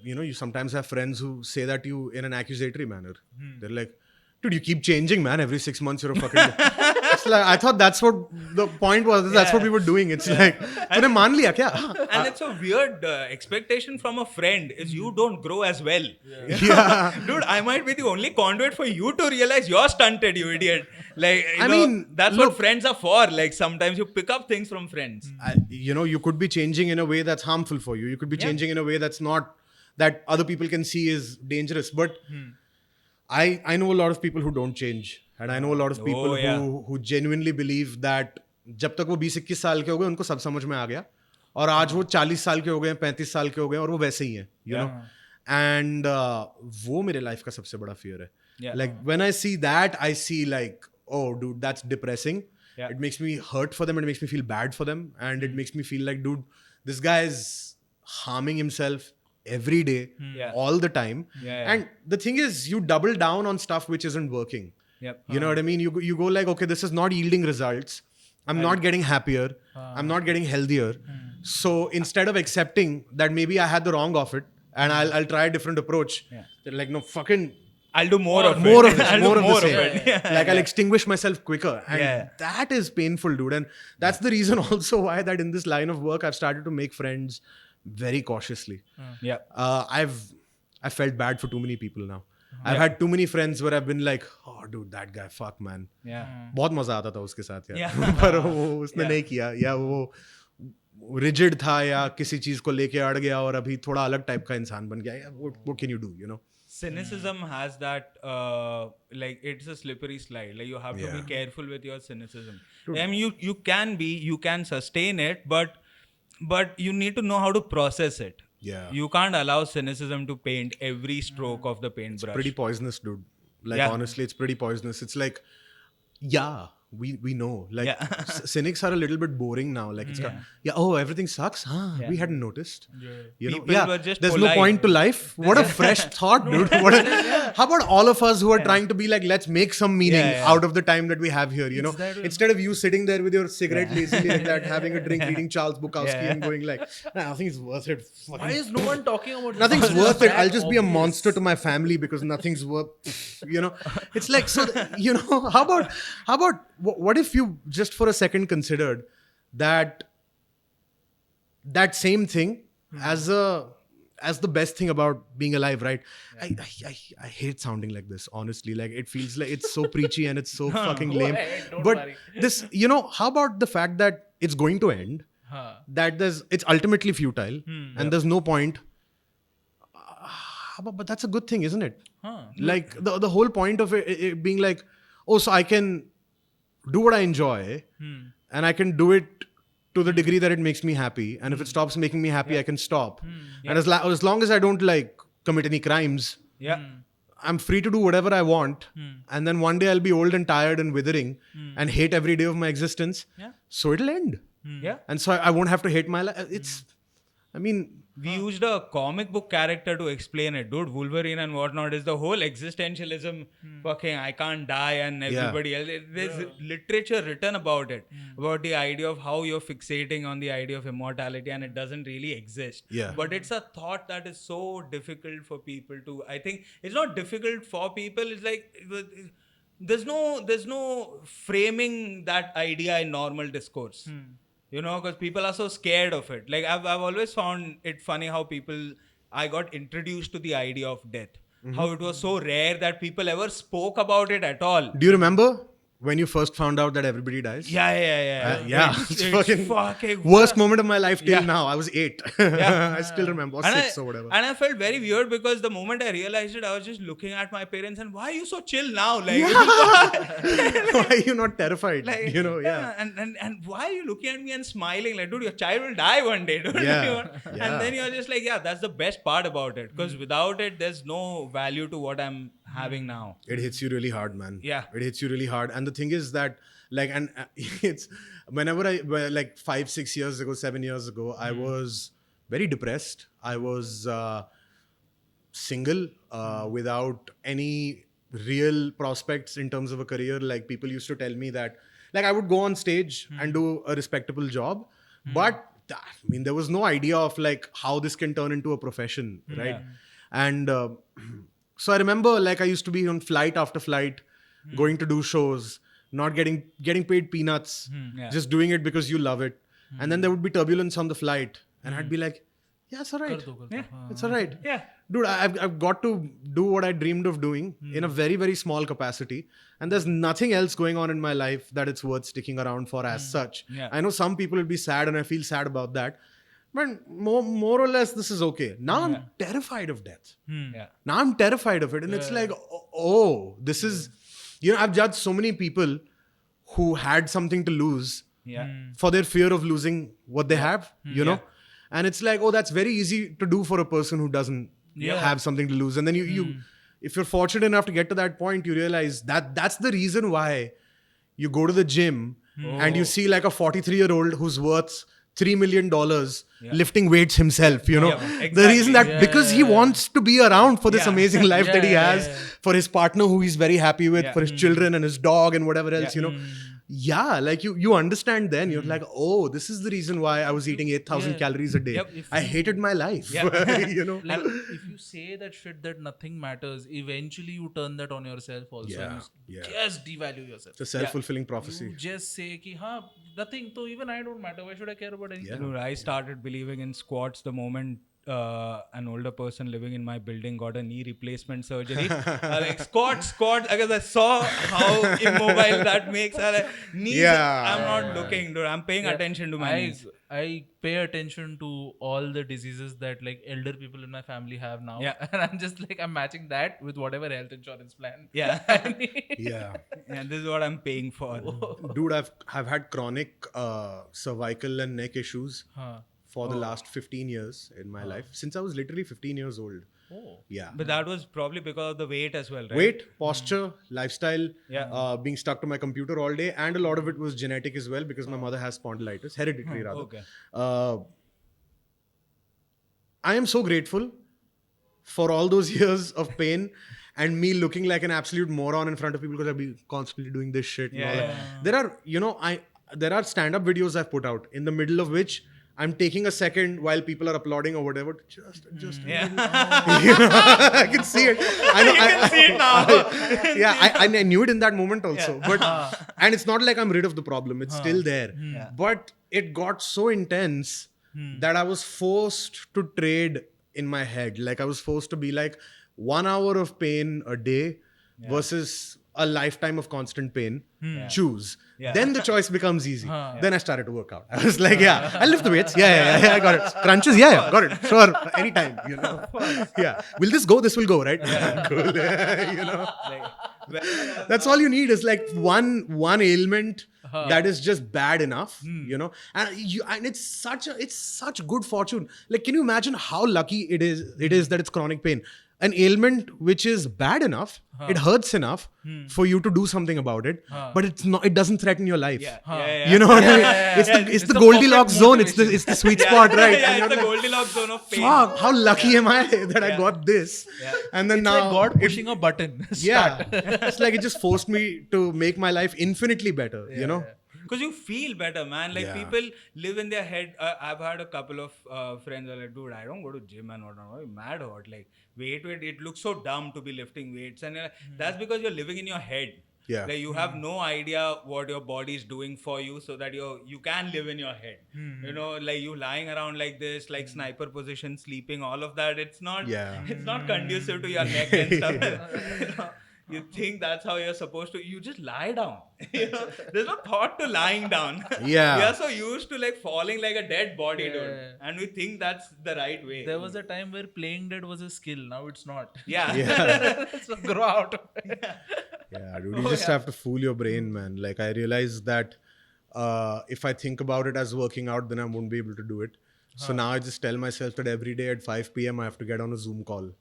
you sometimes have friends who say that to you in an accusatory manner. They're like, dude, you keep changing, man. Every 6 months you're a fucking... It's like, I thought that's what the point was. That's what we were doing. It's like, तूने मान लिया क्या? And it's a weird expectation from a friend is you don't grow as well. Yeah. Dude, I might be the only conduit for you to realize you're stunted, you idiot. Like, I mean, that's look- what friends are for. Like, sometimes you pick up things from friends. You could be changing in a way that's harmful for you. You could be changing in a way that's not, that other people can see is dangerous. But I know a lot of people who don't change. And I know a lot of people who genuinely believe that जब तक वो 20-21 साल के हो गए उनको सब समझ में आ गया और आज वो 40 साल के हो गए 35 साल के हो गए और वो वैसे ही हैं, you know. And वो मेरे लाइफ का सबसे बड़ा fear है. Yeah. Like when I see that, I see like, oh dude, that's depressing. Yeah. It makes me hurt for them. It makes me feel bad for them. And it makes me feel like, dude, this guy is harming himself every day, all the time. Yeah. And the thing is, you double down on stuff which isn't working. Yep. You know what I mean? You go like, okay, this is not yielding results. I'm not getting happier. I'm not getting healthier. So instead of accepting that maybe I had the wrong of it and I'll try a different approach, they're like, no, fucking I'll do more of more it. of this, I'll more do of more the of same. it. Like I'll extinguish myself quicker. And Yeah. that is painful, dude. And that's the reason also why that in this line of work, I've started to make friends very cautiously. Yeah. I've felt bad for too many people now. I've had too many friends where I've been like, oh dude, that guy, fuck man. Yeah. बहुत मजा आता था उसके साथ यार. Yeah. पर वो उसने नहीं किया या वो rigid था या किसी चीज को लेके अड़ गया और अभी थोड़ा अलग टाइप का इंसान बन गया. What can you do, you know? Cynicism has that, like, it's a slippery slide. Like, you have to be careful with your cynicism. I mean, you can sustain it, but you need to know how to process it. Yeah. You can't allow cynicism to paint every stroke of the paintbrush. Pretty poisonous, dude. Like, honestly, it's pretty poisonous. It's like, yeah, we know. Like, cynics are a little bit boring now. Like, it's oh, everything sucks? Huh? We hadn't noticed. You know, People were just there's polite. no point to life. What a fresh thought, dude. How about all of us who are trying to be like, let's make some meaning out of the time that we have here, you know? Instead of you sitting there with your cigarette lazily like that, having a drink, reading Charles Bukowski and going like, nah, nothing's worth it. Why is no one talking about Nothing's this? worth it. I'll That just be a obvious. monster to my family because nothing's worth, you know. It's like, so, you know, how about what if you just for a second considered that same thing as the best thing about being alive, right? I hate sounding like this, honestly. Like, it feels like it's so preachy and it's so fucking lame. Don't But worry. this, you know, how about the fact that it's going to end? That it's ultimately futile and there's no point. But that's a good thing, isn't it? Like the whole point of it being like, oh, so I can do what I enjoy and I can do it to the degree that it makes me happy. And if it stops making me happy, I can stop. And as long as I don't like commit any crimes, I'm free to do whatever I want. And then one day I'll be old and tired and withering and hate every day of my existence. So it'll end. And so I won't have to hate my life. We used a comic book character to explain it, dude. Wolverine and whatnot is the whole existentialism. Fucking, I can't die, and everybody else. There's literature written about it, about the idea of how you're fixating on the idea of immortality, and it doesn't really exist. But it's a thought that is so difficult for people to. I think it's not difficult for people. It's like there's no framing that idea in normal discourse. You know, because people are so scared of it. Like, I've always found it funny how I got introduced to the idea of death. How it was so rare that people ever spoke about it at all. Do you remember when you first found out that everybody dies? Yeah. It's fucking worst moment of my life till now. I was 8. I still remember. Or 6 or whatever. And I felt very weird because the moment I realized it, I was just looking at my parents and, why are you so chill now? Like, why are you not terrified? Like, you know, And why are you looking at me and smiling? Like, dude, your child will die one day, dude. And then you're just like, that's the best part about it. Because without it, there's no value to what I'm having now. It hits you really hard, man. Yeah. It hits you really hard. And the thing is that, like, and it's whenever like 5, 6 years ago, 7 years ago, I was very depressed. I was single, without any real prospects in terms of a career. Like, people used to tell me that, like, I would go on stage and do a respectable job, but I mean, there was no idea of like how this can turn into a profession, right? And so I remember, like, I used to be on flight after flight, going to do shows, not getting paid peanuts, just doing it because you love it. And then there would be turbulence on the flight, and I'd be like, yeah, it's all right. It's all right. Yeah. Dude, I've got to do what I dreamed of doing in a very, very small capacity. And there's nothing else going on in my life that it's worth sticking around for as such. I know some people will be sad, and I feel sad about that. But more or less, this is okay. Now I'm terrified of death. Now I'm terrified of it. And it's like, oh, this is, you know, I've judged so many people who had something to lose for their fear of losing what they have, you know? And it's like, oh, that's very easy to do for a person who doesn't have something to lose. And then you if you're fortunate enough to get to that point, you realize that that's the reason why you go to the gym and you see like a 43-year-old who's worth $3 million lifting weights himself, you know. Exactly. The reason that because he wants to be around for this amazing life that he has, for his partner who he's very happy with, for his children and his dog and whatever else, you know. Like you understand then. You're like, oh, this is the reason why I was eating 8,000 calories a day. I hated my life. You know. Like, if you say that shit that nothing matters, eventually you turn that on yourself also. And you just devalue yourself. It's a self-fulfilling prophecy. You just say ki, nothing. So even I don't matter. Why should I care about anything? Dude, I started believing in squats the moment an older person living in my building got a knee replacement surgery. Like, squat. I guess I saw how immobile that makes. Knees, I'm not looking, dude. I'm paying attention to my knees. I pay attention to all the diseases that like elder people in my family have now. And I'm just like, I'm matching that with whatever health insurance plan. And this is what I'm paying for. Dude, I've had chronic cervical and neck issues for the last 15 years in my life, since I was literally 15 years old. Oh. Yeah. But that was probably because of the weight as well, right? Weight, posture, lifestyle, Yeah. being stuck to my computer all day, and a lot of it was genetic as well because my mother has spondylitis, hereditary rather. Okay. I am so grateful for all those years of pain and me looking like an absolute moron in front of people because I've been constantly doing this shit. And all that. There are, there are stand-up videos I've put out in the middle of which I'm taking a second while people are applauding or whatever. Just I can see it. I know. You can see it now. I knew it in that moment also. But and it's not like I'm rid of the problem. It's still there. But it got so intense that I was forced to trade in my head. Like I was forced to be like 1 hour of pain a day versus a lifetime of constant pain. Choose. Then the choice becomes easy. Then I started to work out. I was like, I'll lift the weights. Yeah, I got it. Crunches, got it. Sure, anytime, Yeah. Will this go? This will go, right? Cool. That's all you need is like one ailment that is just bad enough, and it's such good fortune. Like, can you imagine how lucky it is that it's chronic pain? An ailment which is bad enough, it hurts enough for you to do something about it, but it doesn't threaten your life. You know what I mean? It's the Goldilocks zone. It's the sweet spot, right? It's the Goldilocks zone of pain. Fuck, how lucky am I that I got this? And then It's now like God pushing a button. it's like it just forced me to make my life infinitely better, Because you feel better, man. Like people live in their head. I've had a couple of friends who are like, dude, I don't go to gym and whatnot. I'm mad hot. Like, wait. It looks so dumb to be lifting weights. And that's because you're living in your head. Yeah. Like, you have no idea what your body is doing for you so that you can live in your head. Like you lying around like this, like sniper position, sleeping, all of that. It's not conducive to your neck and stuff. You think that's how you're supposed to. You just lie down. There's no thought to lying down. We are so used to like falling like a dead body, dude. And we think that's the right way. There was a time where playing dead was a skill. Now it's not. So grow out of it. Dude. You just have to fool your brain, man. Like, I realized that if I think about it as working out, then I won't be able to do it. So now I just tell myself that every day at 5 p.m. I have to get on a Zoom call.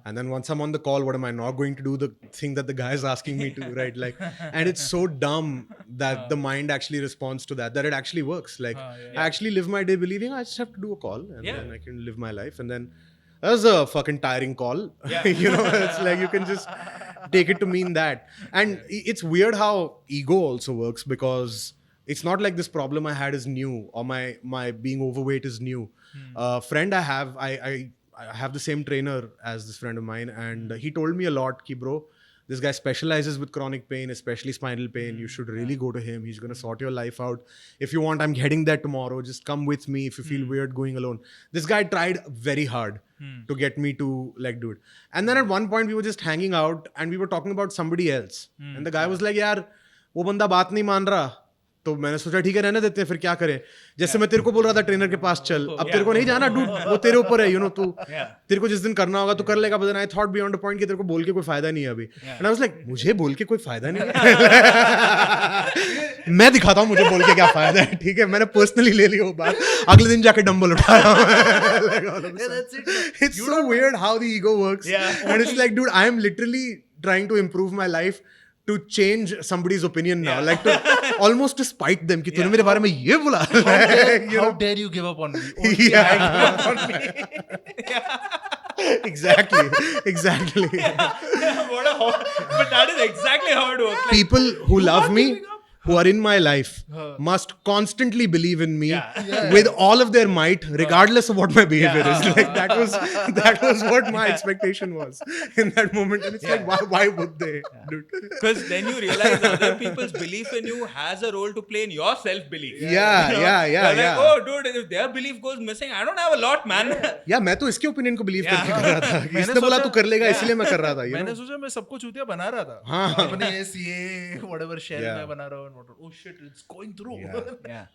And then once I'm on the call, what am I not going to do? The thing that the guy is asking me to, right? Like, and it's so dumb that the mind actually responds to that it actually works. Like, I actually live my day believing I just have to do a call and then I can live my life. And then that was a fucking tiring call. It's like you can just take it to mean that. And it's weird how ego also works because it's not like this problem I had is new or my being overweight is new. Friend I have, I have the same trainer as this friend of mine, and he told me a lot, ki bro, this guy specializes with chronic pain, especially spinal pain. You should really go to him. He's going to sort your life out. If you want, I'm heading there tomorrow. Just come with me if you feel weird going alone. This guy tried very hard to get me to like do it. And then at one point we were just hanging out and we were talking about somebody else. And the guy was like, yaar, wo banda baat nahi maan raha. तो मैंने सोचा ठीक है रहने देते हैं फिर क्या करें जैसे मैं तेरे को बोल रहा था ट्रेनर के पास चल अब तेरे को नहीं जाना डूड वो तेरे ऊपर है तू तेरे को जिस दिन करना होगा तो कर लेगा but I thought beyond the point कि तेरे को बोल के कोई फायदा नहीं है अभी एंड आई वाज लाइक मुझे बोल के कोई फायदा नहीं है मैं दिखाता हूँ मुझे बोल के क्या फायदा है ठीक है मैंने पर्सनली ले ली वो बात अगले दिन जाके डंबल उठा रहा हूँ it's so weird how the ego works and it's like dude I am literally trying to improve my life to change somebody's opinion now, like to almost to spite them कि तूने मेरे बारे में ये बोला how dare you give up on me give up on me exactly but that is exactly how it works. People who love me who are in my life must constantly believe in me with all of their might, regardless of what my behavior is. Like that was what my expectation was in that moment. And it's like, why would they? Because then you realize other people's belief in you has a role to play in your self-belief. Yeah. Like, oh, dude, if their belief goes missing, I don't have a lot, man. Yeah, मैं तो इसके opinion को believe करके कर रहा था. इसने बोला तू कर लेगा इसलिए मैं कर रहा था. मैंने सोचा मैं सबको चूतिया बना रहा था. अपने ये whatever shell मैं बना रहा हूँ. Oh shit, it's going through.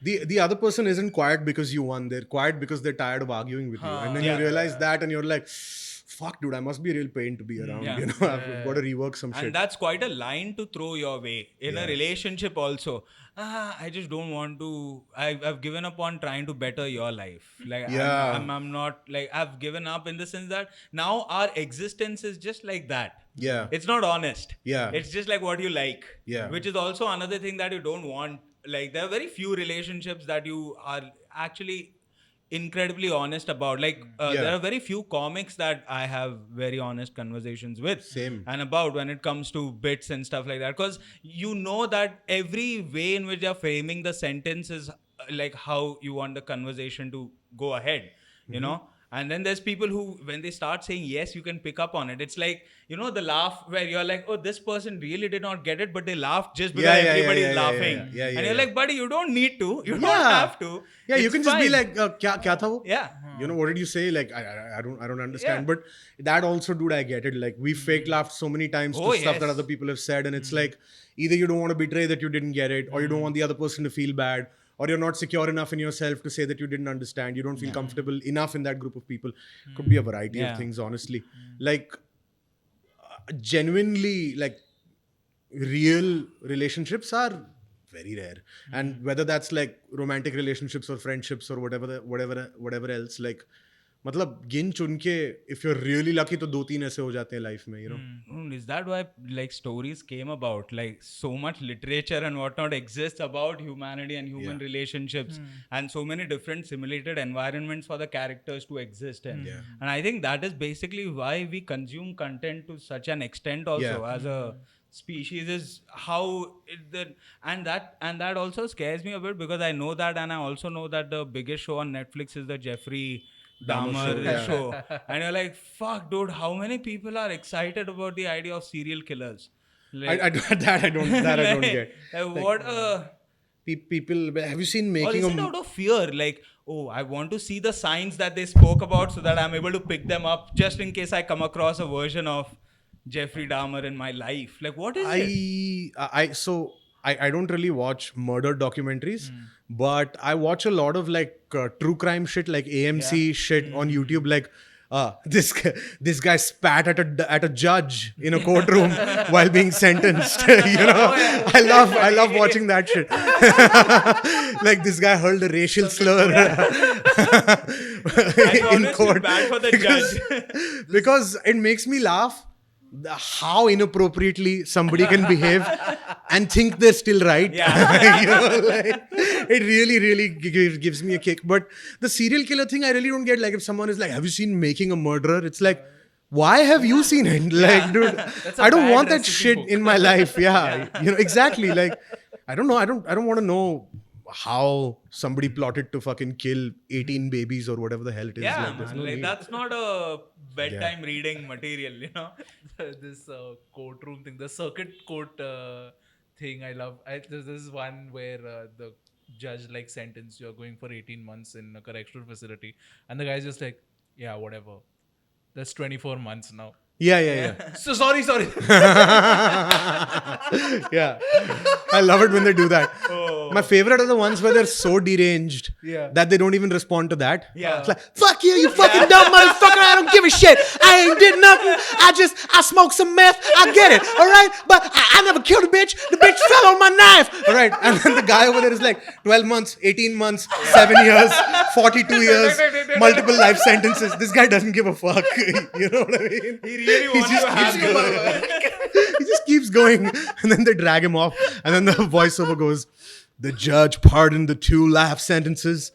The other person isn't quiet because you won. They're quiet because they're tired of arguing with you. And then you realize that and you're like, fuck, dude, I must be a real pain to be around. Yeah. You know, I've got to rework some shit. And that's quite a line to throw your way in a relationship also. I just don't want to. I've given up on trying to better your life. Like I'm not like I've given up in the sense that now our existence is just like that. Yeah. It's not honest. Yeah. It's just like what you like. Yeah. Which is also another thing that you don't want. Like there are very few relationships that you are actually incredibly honest about. Like there are very few comics that I have very honest conversations with. Same. And about when it comes to bits and stuff like that, because you know that every way in which they're framing the sentence is like how you want the conversation to go ahead, you know. And then there's people who, when they start saying yes, you can pick up on it. It's like, you know, the laugh where you're like, oh, this person really did not get it, but they laughed just because everybody's laughing. And you're like, buddy, you don't need to. You don't have to. Yeah, you can just be like, kya tha wo? Yeah. You know, what did you say? Like, I don't understand. But that also, dude, I get it. Like, we fake laughed so many times to stuff that other people have said. And it's like, either you don't want to betray that you didn't get it, or you don't want the other person to feel bad, or you're not secure enough in yourself to say that you didn't understand. You don't feel comfortable enough in that group of people. Could be a variety of things, honestly. Like, genuinely, like, real relationships are very rare. And whether that's like romantic relationships or friendships or whatever else, like, मतलब गिन चुन के if you're really lucky तो 2-3 ऐसे हो जाते हैं life में, you know. Is that why like stories came about? Like so much literature and whatnot exists about humanity and human relationships, and so many different simulated environments for the characters to exist in. And I think that is basically why we consume content to such an extent also as a species, is how and that also scares me a bit, because I know that, and I also know that the biggest show on Netflix is the Jeffrey Dahmer show. And you're like, fuck, dude, how many people are excited about the idea of serial killers? Like, I don't get. What people, have you seen or making is it out of fear? Like, oh, I want to see the signs that they spoke about so that I'm able to pick them up just in case I come across a version of Jeffrey Dahmer in my life. Like, what is it? I don't really watch murder documentaries, but I watch a lot of like true crime shit, like AMC shit on YouTube. Like this guy spat at a judge in a courtroom while being sentenced. You know, I love watching that shit. Like this guy hurled a racial slur in court. Bad for the judge because it makes me laugh. How inappropriately somebody can behave and think they're still right. You know, like, it really gives me a kick. But the serial killer thing, I really don't get. Like, if someone is like, have you seen Making a Murderer? It's like, why have you seen it? Like, dude, I don't want that shit in my life. You know, exactly. Like, I don't know. I don't want to know how somebody plotted to fucking kill 18 babies or whatever the hell it is. Yeah, like, man, like that's not a bedtime reading material, you know. This courtroom thing, the circuit court thing, I love. This is one where the judge like sentenced, you're going for 18 months in a correctional facility, and the guy's just like, yeah, whatever. That's 24 months now. Yeah. So sorry. Yeah. I love it when they do that. My favorite are the ones where they're so deranged that they don't even respond to that. It's like, fuck you fucking dumb motherfucker. I don't give a shit. I ain't did nothing. I smoked some meth. I get it. All right. But I never killed a bitch. The bitch fell on my knife. All right. And then the guy over there is like 12 months, 18 months, 7 years, 42 years, multiple life sentences. This guy doesn't give a fuck. You know what I mean? He just keeps going, and then they drag him off, and then the voiceover goes, the judge pardoned the 2 life sentences,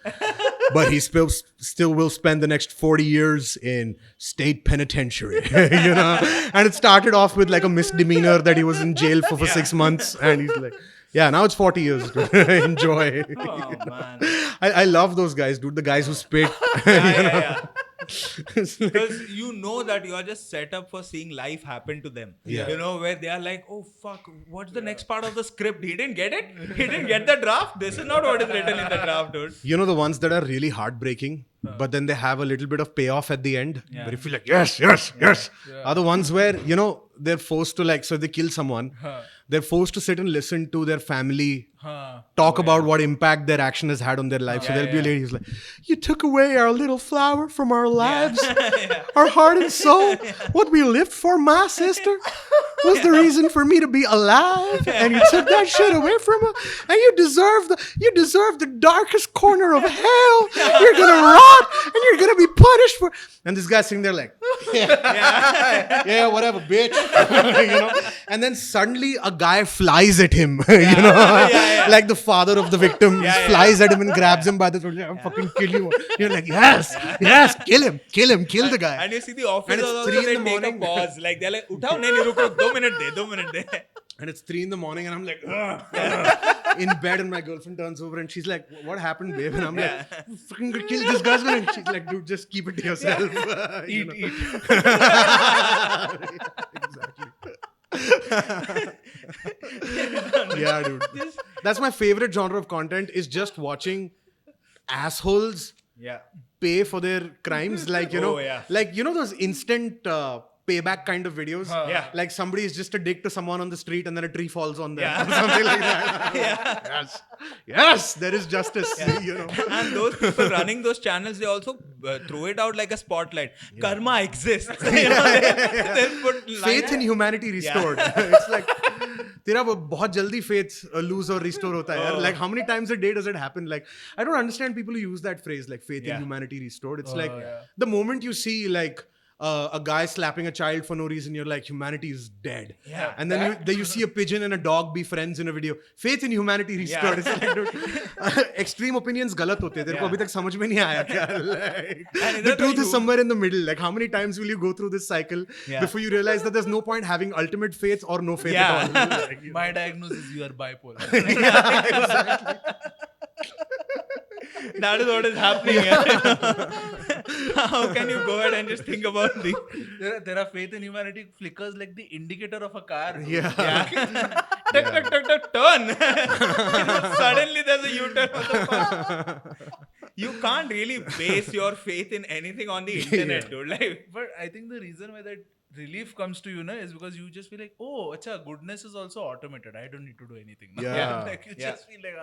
but he still will spend the next 40 years in state penitentiary. You know, and it started off with like a misdemeanor that he was in jail for 6 months, and he's like, yeah, now it's 40 years. Enjoy. Oh, man. I love those guys, dude. The guys who spit. Because you know that you are just set up for seeing life happen to them. You know, where they are like, oh fuck, what's the next part of the script? He didn't get it? He didn't get the draft? This is not what is written in the draft, dude. You know the ones that are really heartbreaking, but then they have a little bit of payoff at the end. But if you're like, yes, are the ones where, you know, they're forced to like, so they kill someone, they're forced to sit and listen to their family talk about what impact their action has had on their life. So there'll be a lady who's like, you took away our little flower from our lives, our heart and soul. What we lived for, my sister, was the reason for me to be alive. And you took that shit away from her. And you deserve the darkest corner of hell. You're gonna rot and you're gonna be punished for. And this guy's sitting there like, yeah, whatever, bitch. You know? And then suddenly a guy flies at him, you know, like the father of the victim flies at him and grabs him by the throat. I'll fucking kill you. You're like, yes, kill him, kill the guy. And you see the office also, they take morning. a pause. Like they're like, uthao, nahi, ruko, 2 minute de. And it's 3 a.m. and I'm like, in bed, and my girlfriend turns over and she's like, what happened, babe? And I'm like, fucking kill this guy. And she's like, dude, just keep it to yourself. Eat. Exactly. Yeah, dude. That's my favorite genre of content, is just watching assholes pay for their crimes. Like, you know, those instant payback kind of videos. Like somebody is just a dick to someone on the street and then a tree falls on them or something like that. Yes, there is justice. You know. And those people running those channels, they also throw it out like a spotlight. Karma exists. They put Faith in humanity restored. It's like तेरा वो बहुत जल्दी faith lose or restore होता है. Like how many times a day does it happen? Like I don't understand people who use that phrase, like faith in humanity restored. It's like the moment you see like a guy slapping a child for no reason, you're like, humanity is dead. And then you see a pigeon and a dog be friends in a video. Faith in humanity restored. It's like, dude, extreme opinions गलत होते हैं. तेरे को अभी तक समझ में नहीं आया क्या? Like, the truth is somewhere in the middle. Like, how many times will you go through this cycle before you realize that there's no point having ultimate faith or no faith at all? Like, my diagnosis, you are bipolar. Exactly. That is what is happening. How can you go ahead and just think about the... There faith in humanity flickers like the indicator of a car. Turn. Suddenly there's a U-turn. You can't really base your faith in anything on the internet, dude. Like, but I think the reason why that relief comes to you na, is because you just feel like, oh, acha, goodness is also automated. I don't need to do anything. Like you just feel like,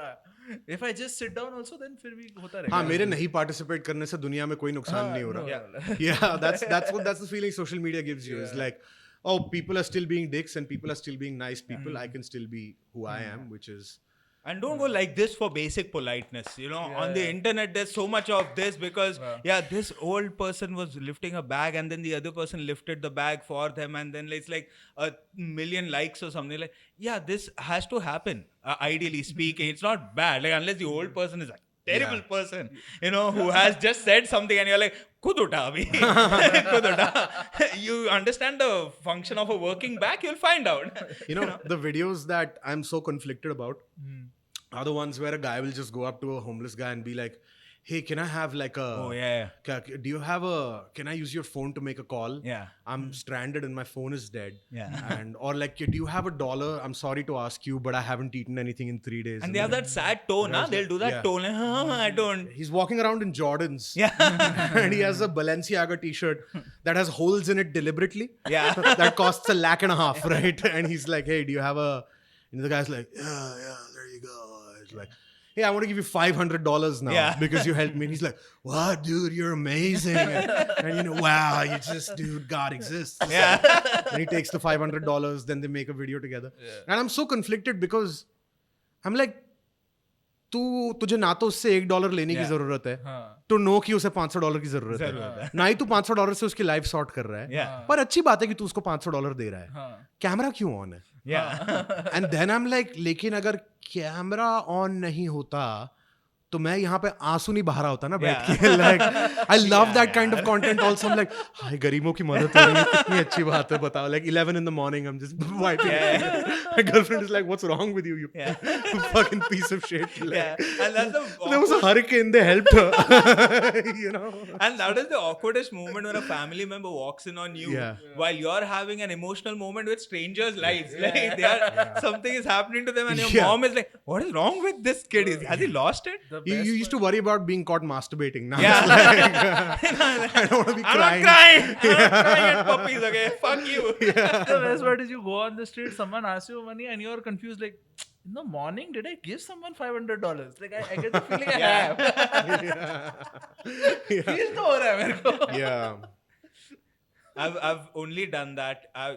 if I just sit down also, then फिर भी होता रहेगा. हाँ, मेरे नहीं participate करने से दुनिया में कोई नुकसान नहीं हो रहा. Yeah, that's the feeling social media gives you. It's like, oh, people are still being dicks and people are still being nice people. I can still be who I am, which is. And don't go like this for basic politeness. You know, on the internet, there's so much of this because, this old person was lifting a bag and then the other person lifted the bag for them. And then it's like 1 million likes or something. Like, this has to happen, ideally speaking. It's not bad. Like, unless the old person is a terrible person, you know, who has just said something and you're like, Khud utha abhi. Khud utha. You understand the function of a working bag, you'll find out. You know, the videos that I'm so conflicted about are the ones where a guy will just go up to a homeless guy and be like, hey, can I have like a... Do you have can I use your phone to make a call? I'm stranded and my phone is dead. Or like, do you have $1? I'm sorry to ask you, but I haven't eaten anything in 3 days. And they have that sad tone, huh? They'll do that tone. I don't... He's walking around in Jordans. And he has a Balenciaga t-shirt that has holes in it deliberately. That costs $1.50 lakh, right? And he's like, hey, do you have a... And the guy's like, yeah, there you go. It's like, hey, I want to give you $500 now because you helped me. And he's like, what, dude, you're amazing. And you know, wow, you just, dude, God exists. And he takes the $500, then they make a video together. And I'm so conflicted because I'm like, तुझे ना तो उससे $1 लेने की जरूरत है तो no कि उसे $500 की जरूरत है ना ही तू $500 से उसकी लाइफ सॉर्ट कर रहा है पर अच्छी बात है कि तू उसको $500 दे रहा है कैमरा क्यों ऑन है and then I am like लेकिन अगर कैमरा ऑन नहीं होता तो मैं यहाँ पे आंसू नहीं बहा रहा होता ना बैठ के like I love that kind of content also like हाय गरीबों की मदद हो रही है कितनी अच्छी बात है बताओ like 11 in the morning I'm just wiping my girlfriend is like what's wrong with you fucking piece of shit like, and that's there was a hurricane they helped her you know and that is the awkwardest moment when a family member walks in on you while you're having an emotional moment with strangers' lives like something is happening to them and your mom is like what is wrong with this kid has he lost it the You best used to worry about being caught masturbating. Now Yeah. it's like, I don't want to be I'm crying. not crying. I'm not crying at puppies, okay? Fuck you. The best part is you go on the street, someone asks you money, and you're confused. Like, in the morning, did I give someone $500? Like, I get the feeling I have. Feel तो हो रहा है मेरे को. Yeah. I've only done that. I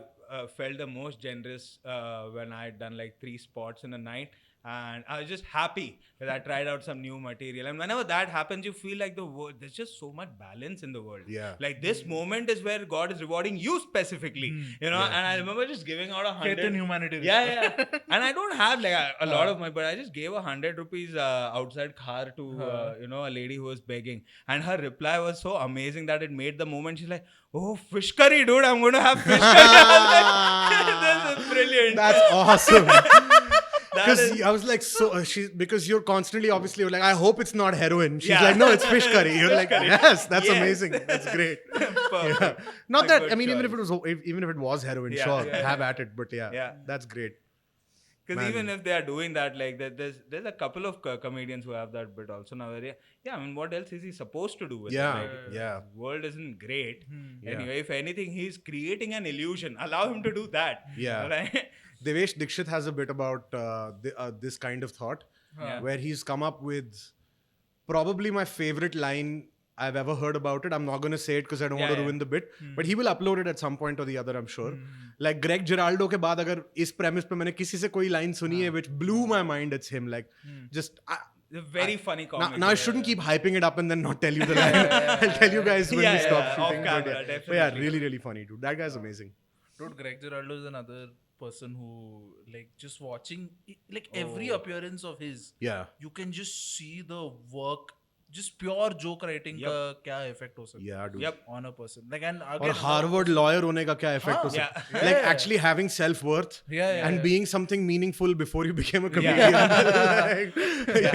felt the most generous when I had done like 3 spots in a night, and I was just happy that I tried out some new material. And whenever that happens, you feel like the world, there's just so much balance in the world. Yeah. Like this moment is where God is rewarding you specifically, you know. Yeah. And I remember just giving out 100. Faith in humanity. Yeah. And I don't have like a lot of money, but I just gave 100 rupees outside car to you know, a lady who was begging, and her reply was so amazing that it made the moment. She's like, "Oh, fish curry, dude! I'm going to have fish curry." This is brilliant. That's awesome. That Because is- I was like, because you're constantly, obviously, you're like, I hope it's not heroin. She's Yeah. like, no, it's fish curry. You're Fish like, curry. yes, that's Yes. amazing. That's great. Perfect. Yeah. Not A that, good I mean, even choice. if it was heroin, Yeah, sure, yeah, have at it. But yeah, that's great. Because Man. even if they are doing that, like there's a couple of comedians who have that bit also now. Where I mean, what else is he supposed to do with Yeah, it? Like, yeah. world isn't great. Yeah. Anyway, if anything, he's creating an illusion. Allow him to do that. Yeah. Right? Devesh Dikshit has a bit about this kind of thought, Yeah. where he's come up with probably my favorite line I've ever heard about it. I'm not going to say it because I don't want to Yeah, ruin the bit, but he will upload it at some point or the other, I'm sure. Like Greg Giraldo के बाद अगर इस premise पे मैंने किसी से कोई line सुनी है which blew my mind, it's him. Like just It's a very funny comedy. now I shouldn't keep hyping it up and then not tell you the line. I'll tell you guys when we stop off shooting. camera, But yeah, definitely. really, really funny, dude. That guy's amazing. Dude, Greg Giraldo is another person who, like, just watching, like, every appearance of his, Yeah. you can just see the work, just pure joke writing का क्या effect हो सकता है Yeah, dude. Yep. on a person. Like, and और again, Harvard lawyer होने का क्या effect हो सकता है like actually having self worth Yeah, and yeah. being something meaningful before you became a comedian. Like,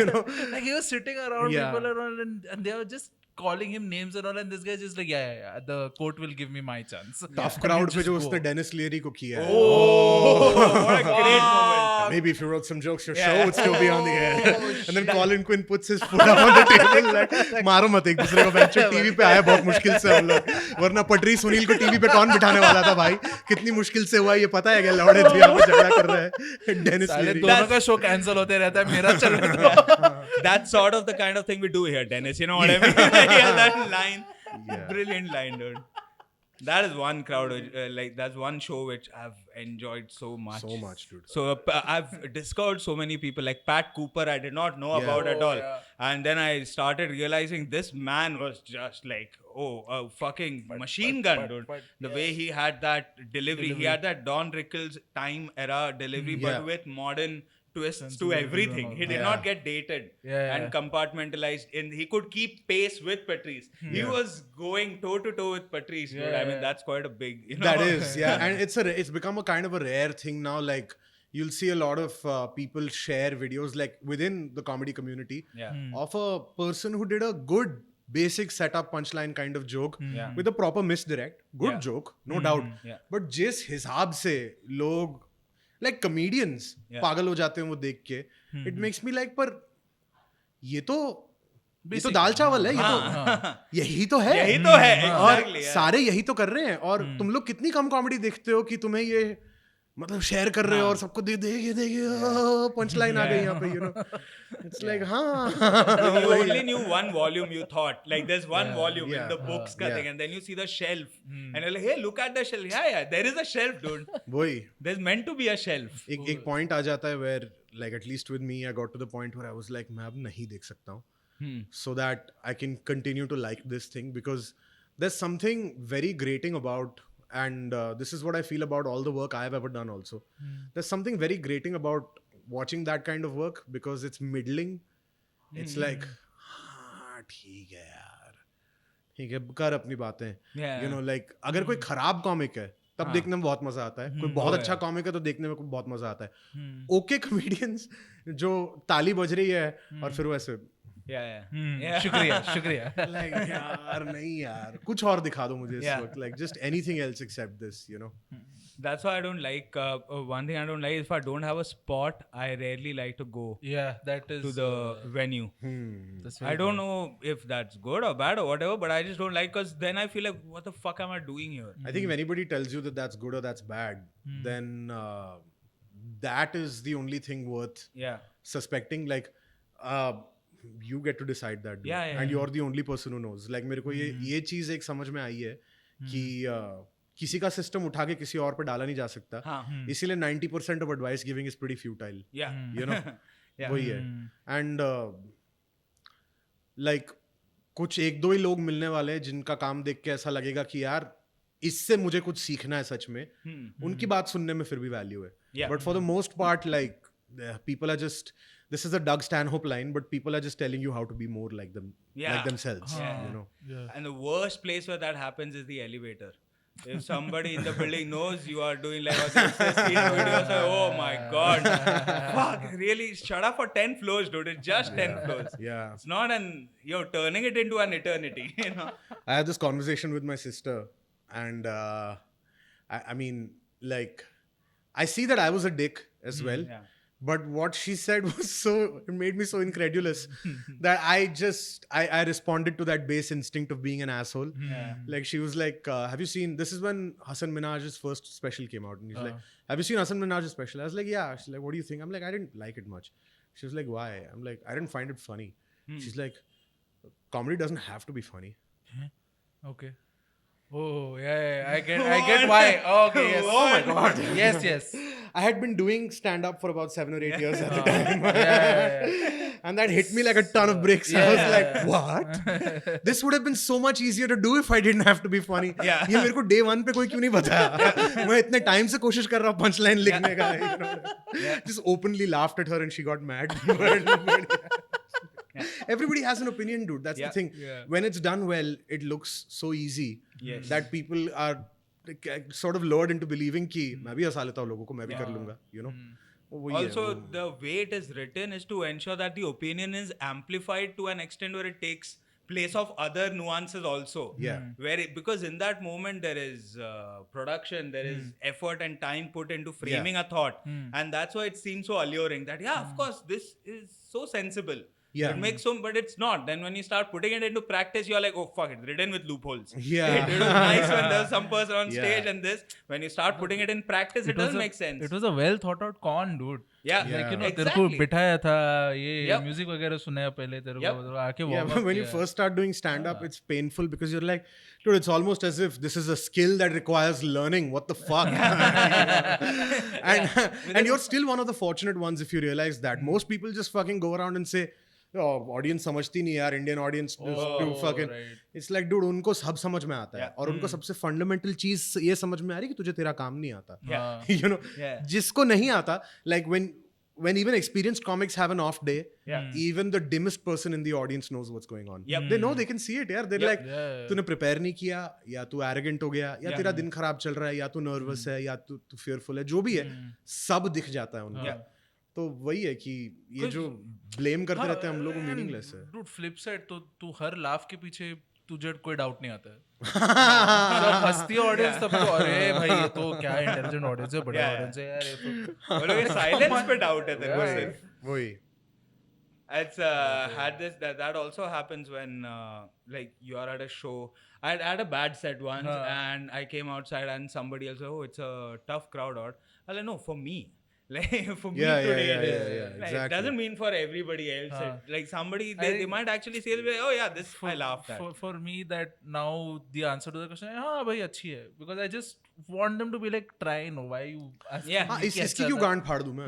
you know, like he was sitting around Yeah. people around, and they were just calling him names and all, and this guy just like, yeah, the court will give me my chance. tough And crowd you पे just जो go. उसने Dennis लेरी को किया है. Oh, what a great moment. Maybe if you wrote some jokes, your show would still be on the air. And then Colin Quinn puts his foot up on the table like, मारो मत एक दूसरे को bench पे TV पे आए बहुत मुश्किल से हम लोग वरना पटरी सुनील को टीवी पे कौन बिठाने वाला था भाई कितनी मुश्किल से हुआ ये पता है क्या लौड़े थे यहाँ पे झगड़ा कर रहे हैं डेनिस साले लेरी दोनों का शो कैंसिल होते रहता है मेरा चल रहा था. That's sort of the kind of thing we do here, Dennis. You know what I mean? Yeah, that line. Brilliant line, dude. That is one crowd, like that's one show which I've enjoyed so much. So much, dude. So I've discovered so many people like Pat Cooper. I did not know about at all, and then I started realizing this man was just like a fucking machine gun, dude. The way he had that delivery, he had that Don Rickles time era delivery, Yeah. but with modern twists to everything. He did not get dated and compartmentalized. He could keep pace with Patrice. He was going toe to toe with Patrice. Dude. I mean, that's quite a big. You know? That is, yeah, and it's become a kind of a rare thing now. Like you'll see a lot of people share videos like within the comedy community of a person who did a good basic setup punchline kind of joke with a proper misdirect. Good joke, no doubt. But जिस हिसाब से लोग like comedians पागल हो जाते हैं वो देख के, it makes me like पर ये तो दाल चावल है, यही तो है और exactly, सारे यही तो कर रहे हैं और तुम लोग कितनी कम कॉमेडी देखते हो कि तुम्हें ये मतलब शेयर कर रहे हो और सबको देखिए पंच लाइन आ गई यहाँ पे, you know, it's like you only knew one volume, you thought like there's one volume in the books thing, and then you see the shelf and you're like, hey, look at the shelf. Yeah, there is a shelf, dude. वही There's meant to be a shelf. एक point आ जाता है where like at least with me I got to the point where I was like मैं अब नहीं देख सकता हूँ so that I can continue to like this thing because there's something very grating about and this is what I feel about all the work I have ever done also. There's something very grating about watching that kind of work because it's middling. It's like ठीक है यार, ठीक है कर अपनी बातें, you know, like अगर कोई खराब कॉमिक है तब देखने में बहुत मजा आता है, कोई बहुत अच्छा कॉमिक है तो देखने में बहुत मजा आता है. ओके कॉमेडियंस जो ताली बज रही है और फिर वैसे शुक्रिया like यार नहीं यार कुछ और दिखा दो मुझे इस वक्त, like just anything else except this, you know. That's why I don't like. One thing I don't like is if I don't have a spot, I rarely like to go Yeah, that is to the venue. that's I don't know if that's good or bad or whatever, but I just don't like because then I feel like, what the fuck am I doing here? I think if anybody tells you that that's good or that's bad, then that is the only thing worth Yeah. suspecting. Like, you get to decide that, dude. Yeah, yeah, And you're the only person who knows. Like, मेरे को ये चीज एक समझ में आई है कि किसी का सिस्टम उठा के किसी और पे डाला नहीं जा सकता. इसीलिए 90% of advice giving is pretty futile. Yeah. You know, वही है. And like कुछ एक दो ही लोग मिलने वाले हैं जिनका काम देख के ऐसा लगेगा कि यार इससे मुझे कुछ सीखना है सच में. उनकी बात सुनने में फिर भी वैल्यू है. Yeah. But for the most part, like people are just, this is a Doug Stanhope line, but people are just telling you how to be more like them, like themselves. You know. Yeah. And the worst place where that happens is the elevator. If somebody in the building knows you are doing like this speed videos, like, oh my god, fuck, really, shut up for 10 floors, dude. It's just 10 floors. Yeah. It's not you're turning it into an eternity, you know. I had this conversation with my sister, and I mean, like, I see that I was a dick as well. Yeah. But what she said was it made me so incredulous that I responded to that base instinct of being an asshole. Yeah. Like, she was like, have you seen, this is when Hasan Minhaj's first special came out. And he's like, have you seen Hasan Minhaj's special? I was like, yeah. She's like, what do you think? I'm like, I didn't like it much. She was like, why? I'm like, I didn't find it funny. She's like, comedy doesn't have to be funny. Okay. Oh yeah, I get why. Okay, yes. Oh my god. Yes. I had been doing stand-up for about 7 or 8 years at the time. Yeah. And that hit me like a ton of bricks. I was like, what? This would have been so much easier to do if I didn't have to be funny. Yeah. ये मेरे को day one पे कोई क्यों नहीं बताया? मैं इतने time से कोशिश कर रहा हूँ punchline लिखने का. You know? Just openly laughed at her and she got mad. Everybody has an opinion, dude. That's the thing. Yeah. When it's done well, it looks so easy Yes. that people are sort of lured into believing कि मैं भी हंसा लेता हूँ लोगों को, मैं भी कर लूँगा. You know. Also, the way it is written is to ensure that the opinion is amplified to an extent where it takes place of other nuances also. Yeah. Because in that moment there is production, there is effort and time put into framing a thought, and that's why it seems so alluring. That of course, this is so sensible. Yeah. It makes but it's not. Then when you start putting it into practice, you're like, oh fuck, it's written with loopholes. Yeah. It was nice when there's some person on stage and this. When you start putting it in practice, it doesn't make sense. It was a well thought out con, dude. Yeah. Like, you know, exactly. तेरे को बिठाया था ये music वगैरह सुनाया पहले तेरे को आके warm up when you first start doing stand-up, it's painful because you're like, dude, it's almost as if this is a skill that requires learning. What the fuck? and you're still one of the fortunate ones if you realize that. Most people just fucking go around and say, audience समझती नहीं यार, Indian audience fucking. It's like, dude, उनको सब समझ में आता है और उनको सबसे फंडामेंटल चीज ये समझ में आ रही है कि तुझे तेरा काम नहीं आता. You know, जिसको नहीं आता, like when even experienced comics have an off day, even the dimmest person in the audience knows what's going on. They know, they can see it. They're like, तूने prepare नहीं किया, या तू arrogant हो गया, या तेरा दिन खराब चल रहा है, या तू nervous है, या तू fearful है, जो भी है, सब दिख जाता है उनको. तो वही है कि ये जो ब्लेम करते रहते हैं हम लोग, वो मीनिंगलेस है. Dude, flip side तो तू हर लाफ के पीछे तुझे कोई डाउट नहीं आता है. सब हंसती है ऑडियंस, तब तो अरे भाई ये तो क्या इंटेलिजेंट ऑडियंस है, बड़ा ऑडियंस है यार ये तो. और ये साइलेंस पे डाउट है तेरे को सिर्फ. वही. It's had this that also happens when like you are at a show. I had a bad set once and I came outside and somebody else said, oh, it's a tough crowd out. I was like, no, for me. Like for me today it is. Like, exactly. It doesn't mean for everybody else. Like somebody they might actually say, oh yeah, this I laughed at. For me that now the answer to the question है हाँ भाई अच्छी है, because I just want them to be like try no why you ask. इसकी क्यों गांड फाड़ दूं मैं?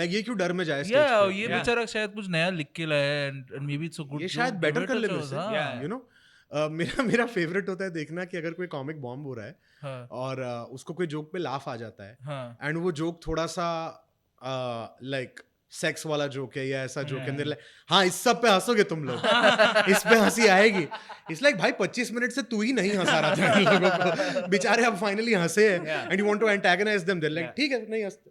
Like ये क्यों डर में जाए स्टेज पे? ये बेचारा शायद कुछ नया लिख के लाया है and maybe it's a good. ये शायद बेटर कर ले मुझसे. You know, मेरा फेवरेट होता है देखना कि अगर कोई कॉमिक बॉम्ब हो रहा है और उसको कोई जोक पे लाफ आ जाता है एंड वो जोक थोड़ा सा लाइक सेक्स वाला जोक है या ऐसा जोक है, अंदर हाँ इस सब पे हंसोगे तुम लोग, इस पे हंसी आएगी. इट्स लाइक भाई 25 मिनट से तू ही नहीं हंसा रहा था इन लोगों को, बेचारे अब फाइनली हंसे हैं and you want to antagonise them. They like ठीक है नहीं हंसते.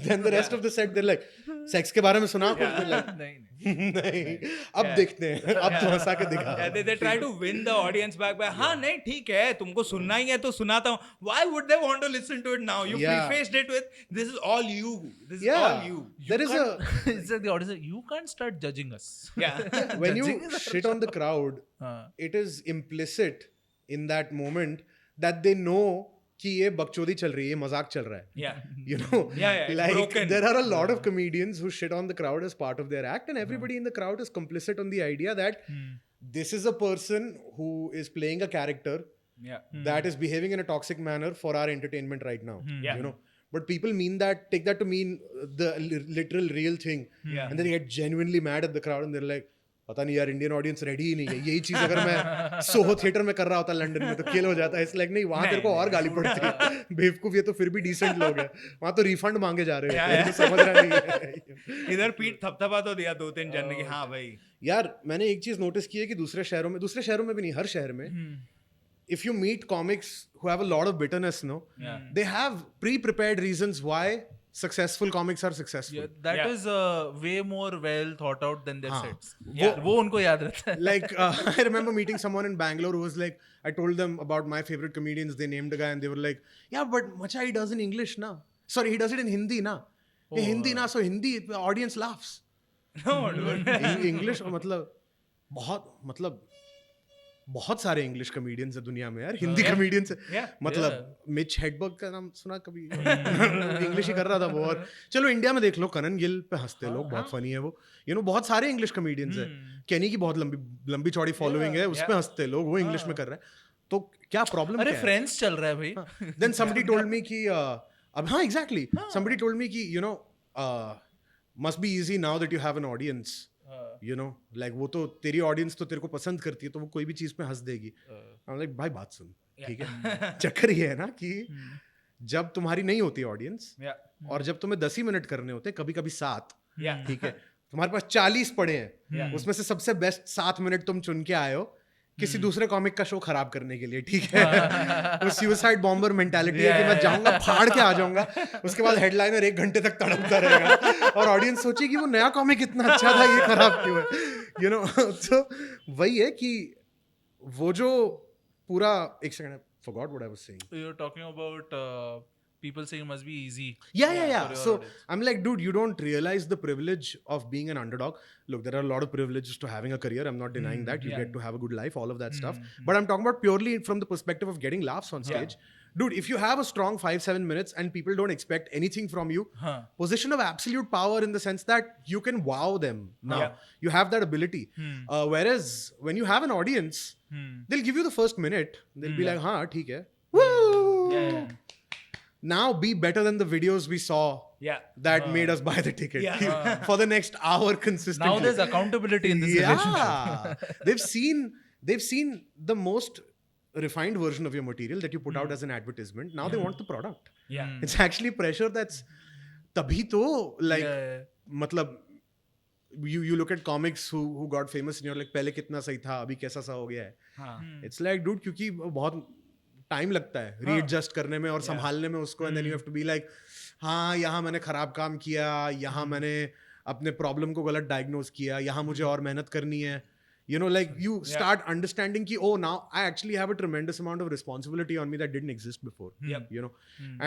Then the rest of the set they like sex के बारे में सुना कुछ, लाइक नहीं अब देखते हैं, अब तो हंसा के दिखा. They try to win the audience back by हाँ नहीं ठीक है तुमको सुनना ही है तो सुनाता हूँ. Why would they want to listen to it now? You prefaced it with this is all you. This is all you. There is a it's like the audience. You can't start judging us. Yeah. when you shit on the crowd, it is implicit in that moment that they know कि ये बकचोदी चल रही है, ये मजाक चल रहा है. Yeah. You know, it's like broken. there are a lot of comedians who shit on the crowd as part of their act, and everybody in the crowd is complicit on the idea that this is a person who is playing a character that is behaving in a toxic manner for our entertainment right now. You know, but people mean that, take that to mean the literal real thing, and then they get genuinely mad at the crowd, and they're like, पता नहीं यार Indian audience ready ही नहीं है. यही चीज अगर मैं Soho theatre में कर रहा होता लंदन में तो किल हो जाता है. इट्स लाइक नहीं, वहां तेरे को और गाली पड़ती है. बेवकूफ, ये तो फिर भी डिसेंट लोग हैं, वहां तो रिफंड मांगे जा रहे हैं. तो समझ रहा नहीं है. इधर पीठ थपथपा तो दिया 2-3 जन ने कि हाँ भाई. यार मैंने एक चीज नोटिस की है कि दूसरे शहरों में भी नहीं, हर शहर में if you meet comics who have a lot of bitterness, they have pre-prepared reasons why successful comics are successful. That is way more well thought out than their sets. वो उनको याद रहता है. Like I remember meeting someone in Bangalore who was like, I told them about my favorite comedians. They named a guy and they were like, yeah, but Macha, he does in English na. Sorry, he does it in Hindi na. Hindi na, so Hindi the audience laughs. No, dude. English मतलब बहुत सारे English comedians है दुनिया में यार. Hindi comedians है, मतलब Mitch हेडबर्ग का नाम सुना कभी? इंग्लिश ही कर रहा था वो. और चलो इंडिया में देख लो, कनन गिल पे हंसते लोग, बहुत फनी है वो. यू नो, बहुत सारे इंग्लिश कॉमेडियंस है. केनी की बहुत लंबी चौड़ी फॉलोइंग है, उस पे हंसते लोग, वो इंग्लिश में कर रहा है. तो क्या प्रॉब्लम? अरे फ्रेंड्स चल रहा है भाई. देन समबडी टोल्ड मी कि अब हाँ एग्जैक्टली, समबडी टोल्ड मी कि you know must be easy now that you have an audience. You know, like वो तो तेरी ऑडियंस तो तेरे को पसंद करती है, तो वो कोई भी चीज पे हंस देगी. I'm like, भाई बात सुन, ठीक है. चक्कर ये है ना कि जब तुम्हारी नहीं होती ऑडियंस और जब तुम्हें 10 ही मिनट करने होते हैं, कभी कभी 7, ठीक है, तुम्हारे पास 40 पड़े हैं, उसमें से सबसे बेस्ट 7 मिनट तुम चुन के आए हो किसी दूसरे कॉमिक का शो खराब करने के लिए, ठीक है. वो सुसाइड बॉम्बर मेंटालिटी है कि मैं जाऊंगा, फाड़ के आ जाऊंगा, उसके बाद हेडलाइनर 1 घंटे तक तड़पता रहेगा और ऑडियंस सोचेगी वो नया कॉमिक इतना अच्छा था, ये खराब क्यों है. यू नो, तो वही है कि वो जो पूरा, एक second, I forgot what I was saying. You're talking about people saying it must be easy. Yeah. So I'm like, dude, you don't realize the privilege of being an underdog. Look, there are a lot of privileges to having a career. I'm not denying that. You get to have a good life, all of that stuff. But I'm talking about purely from the perspective of getting laughs on stage. Dude, if you have a strong 5-7 minutes and people don't expect anything from you, position of absolute power in the sense that you can wow them. Now, you have that ability. Whereas when you have an audience, they'll give you the first minute. They'll be like, हाँ, ठीक है. Woo! Now be better than the videos we saw that made us buy the ticket for the next hour consistently. Now there's accountability in this relationship. They've seen the most refined version of your material that you put out as an advertisement. Now they want the product. It's actually pressure that's tabhi to like matlab you look at comics who got famous and you're like pehle kitna sahi tha, abhi kaisa sa ho gaya hai. It's like, dude, kyunki bahut time लगता है readjust करने में और संभालने में उसको. And then you have to be like, हाँ यहाँ मैंने खराब काम किया, यहाँ मैंने अपने प्रॉब्लम को गलत डायग्नोज किया, यहाँ मुझे और मेहनत करनी है. You know, like you start understanding ki, oh, now I actually have a tremendous amount of responsibility on me that didn't exist before. You know,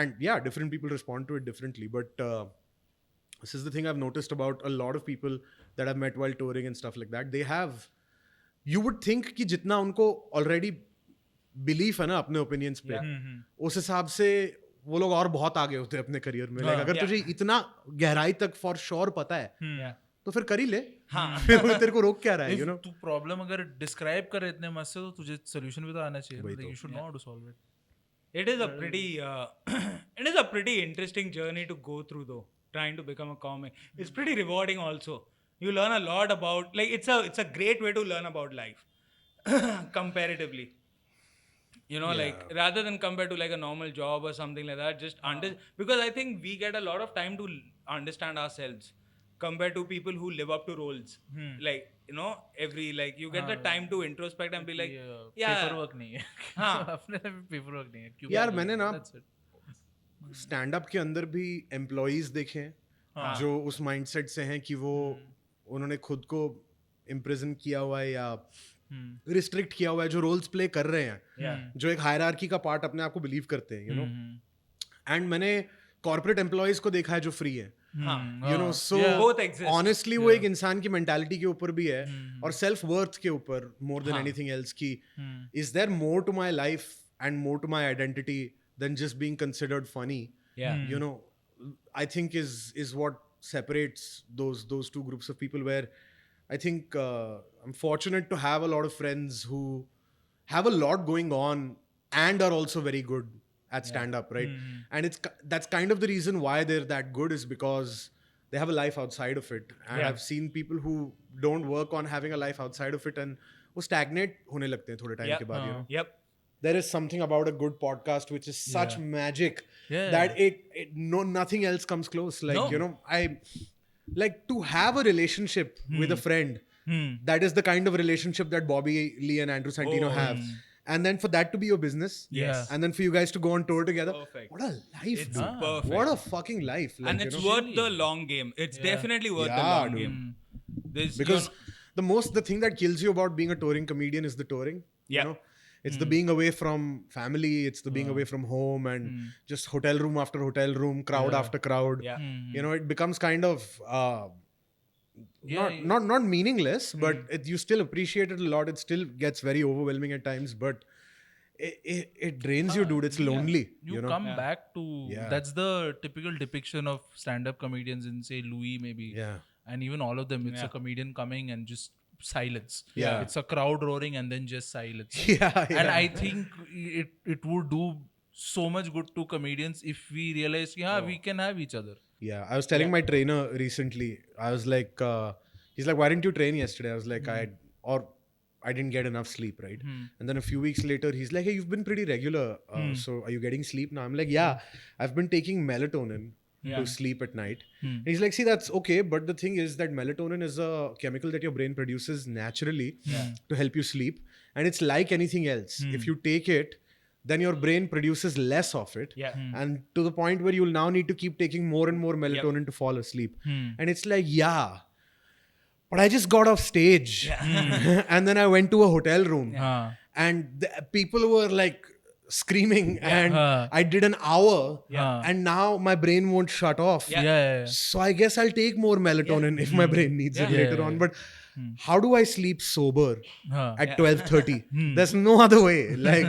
and yeah, different people respond to it differently. But this is the thing I've noticed about a lot of people that I've met while touring and stuff like that. They have, you would think कि जितना उनको already belief है ना अपने opinions पे, उस हिसाब से वो लोग और बहुत आगे होते हैं अपने करियर में. अगर तुझे इतना गहराई तक फॉर श्योर पता है तो फिर कर ही ले. फिर तेरे को रोक क्या रहा है? यू नो, तू प्रॉब्लम अगर डिस्क्राइब कर इतने मस्त से तो तुझे सॉल्यूशन भी तो आना चाहिए. You should know how to solve it. It is a pretty interesting journey to go through though, trying to become a comic. It's pretty rewarding also. You learn a lot about, like, it's a great way to learn about life comparatively. You know, like, rather than compared to like a normal job or something like that, just because I think we get a lot of time to understand ourselves compared to people who live up to roles. Like, you know, like, you get the time to introspect and be like, paperwork नहीं है. अपने paperwork नहीं है. यार मैंने ना stand up के अंदर भी एम्प्लॉइज देखे हैं जो उस माइंडसेट से हैं कि वो उन्होंने खुद को इम्प्रिजन किया हुआ है या रिस्ट्रिक्ट किया हुआ है, जो रोल्स प्ले कर रहे हैं, जो एक हायरार्की का पार्ट अपने आप को बिलीव करते हैं, यू नो. एंड मैंने कॉर्पोरेट एम्प्लॉयज को देखा है जो फ्री है, यू नो. सो ऑनेस्टली वो एक इंसान की मेंटालिटी के ऊपर भी है और सेल्फ वर्थ के ऊपर मोर देन एनीथिंग एल्स की is there more to my life and more to my identity than just being considered funny, you know. I think is what separates those two groups of people, where I think I'm fortunate to have a lot of friends who have a lot going on and are also very good at stand up, right? And that's kind of the reason why they're that good, is because they have a life outside of it. And I've seen people who don't work on having a life outside of it and वो stagnate होने लगते हैं थोड़े time के बाद, you know. There is something about a good podcast which is such magic that nothing else comes close. Like, you know, I like to have a relationship with a friend. That is the kind of relationship that Bobby Lee and Andrew Santino have. And then for that to be your business. And then for you guys to go on tour together. Perfect. What a life, It's dude. perfect. What a fucking life. Like, And it's you know? worth the long game. It's definitely worth the long game. Because the thing that kills you about being a touring comedian is the touring. You know? It's the being away from family, it's the being away from home, and just hotel room after hotel room, crowd after crowd. You know, it becomes kind of not meaningless, but you still appreciate it a lot. It still gets very overwhelming at times, but it drains you, dude. It's lonely. You know? come back to that's the typical depiction of stand-up comedians in, say, Louis maybe, and even all of them. It's a comedian coming and just silence. It's a crowd roaring and then just silence. And I think it would do so much good to comedians if we realize we can have each other. I was telling my trainer recently, I was like he's like, why didn't you train yesterday? I was like, I didn't get enough sleep, right? And then a few weeks later he's like, hey, you've been pretty regular, so are you getting sleep now? I'm like, I've been taking melatonin to sleep at night. And he's like, see, that's okay, but the thing is that melatonin is a chemical that your brain produces naturally to help you sleep, and it's like anything else. If you take it, then your brain produces less of it, and to the point where you'll now need to keep taking more and more melatonin to fall asleep. And it's like, but I just got off stage and then I went to a hotel room and the people were like screaming and I did an hour and now my brain won't shut off. So I guess I'll take more melatonin if my brain needs it later on. But how do I sleep sober at 12:30? There's no other way. Like,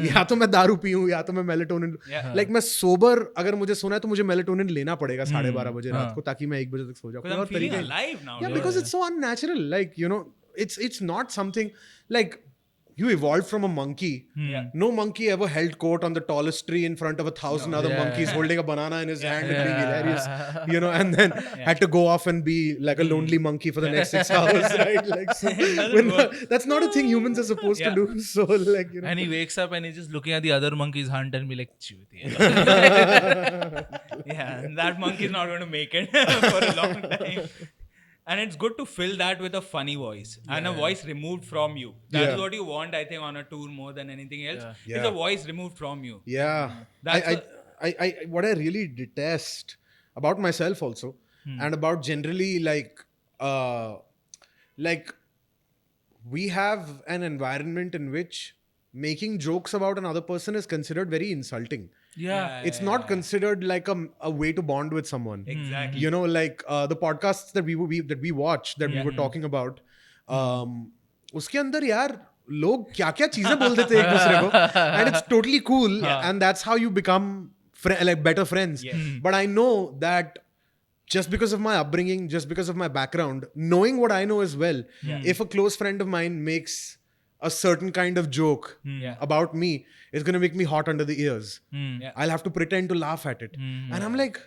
या तो मैं दारू पीऊँ या तो मैं melatonin. Like, मैं sober अगर मुझे सोना है तो मुझे melatonin लेना पड़ेगा 12:30 बजे रात को, ताकि मैं 1 बजे तक सो जाऊँ. I'm feeling alive now. Because it's so unnatural. Like, you know, it's not something like. You evolved from a monkey. No monkey ever held court on the tallest tree in front of 1,000 other monkeys holding a banana in his hand and being hilarious, you know, and then had to go off and be like a lonely monkey for the next 6 hours, right? Like, so that's not a thing humans are supposed to do. So, like, you know. And he wakes up and he's just looking at the other monkey's hunt and be like, that monkey's not going to make it for a long time. And it's good to fill that with a funny voice and a voice removed from you. That's what you want, I think, on a tour more than anything else. It's a voice removed from you. I what I really detest about myself also, and about generally like we have an environment in which making jokes about another person is considered very insulting. It's not considered like a way to bond with someone. Exactly. You know, like the podcasts that we watch, that we were talking about, उसके अंदर यार लोग क्या क्या चीजें बोल देते हैं एक दूसरे को, and it's totally cool, and that's how you become like better friends. But I know that just because of my upbringing, just because of my background, knowing what I know as well, if a close friend of mine makes a certain kind of joke about me, it's going to make me hot under the ears. I'll have to pretend to laugh at it. And I'm like,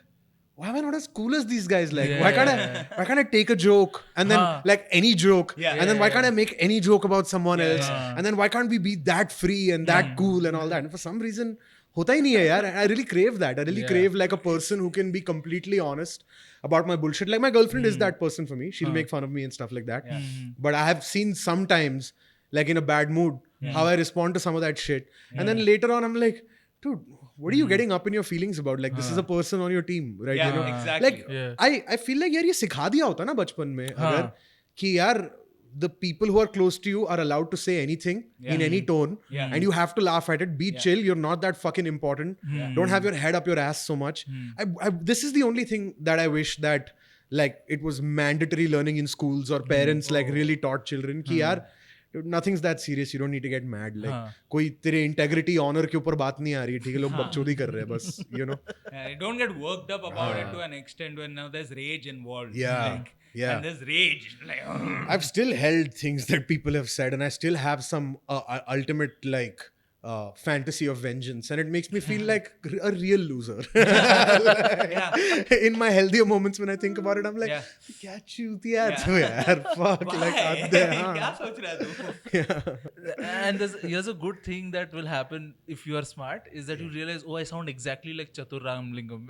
why am I not as cool as these guys? Like, why can't I take a joke and then like any joke, and then why can't I make any joke about someone else, and then why can't we be that free and that cool and all that? And for some reason, hota hi nahi hai yaar. I really crave that. I really crave like a person who can be completely honest about my bullshit. Like, my girlfriend is that person for me. She'll make fun of me and stuff like that. But I have seen sometimes, like in a bad mood, how I respond to some of that shit. And then later on, I'm like, dude, what are you getting up in your feelings about? Like, this is a person on your team, right? Yeah, you know, exactly. like I feel like यार ये सिखा दिया होता ना बचपन में अगर कि यार the people who are close to you are allowed to say anything in any tone, and you have to laugh at it. Be chill. You're not that fucking important. Don't have your head up your ass so much. This is the only thing that I wish that like it was mandatory learning in schools or parents like really taught children कि यार nothing's that serious. You don't need to get mad. Like कोई तेरे integrity honor के ऊपर बात नहीं आ रही है. ठीक है लोग बकचोदी कर रहे हैं बस. You know. Yeah, don't get worked up about it to an extent when now there's rage involved. Yeah. Like, Yeah. And there's rage. Like, I've still held things that people have said, and I still have some ultimate like fantasy of vengeance, and it makes me feel like a real loser. In my healthier moments, when I think about it, I'm like, "Kya chutiya tu yaar? Fuck, like adde, क्या सोच रहा है तू? And here's a good thing that will happen if you are smart is that you realize, oh, I sound exactly like Chatur Ramalingam.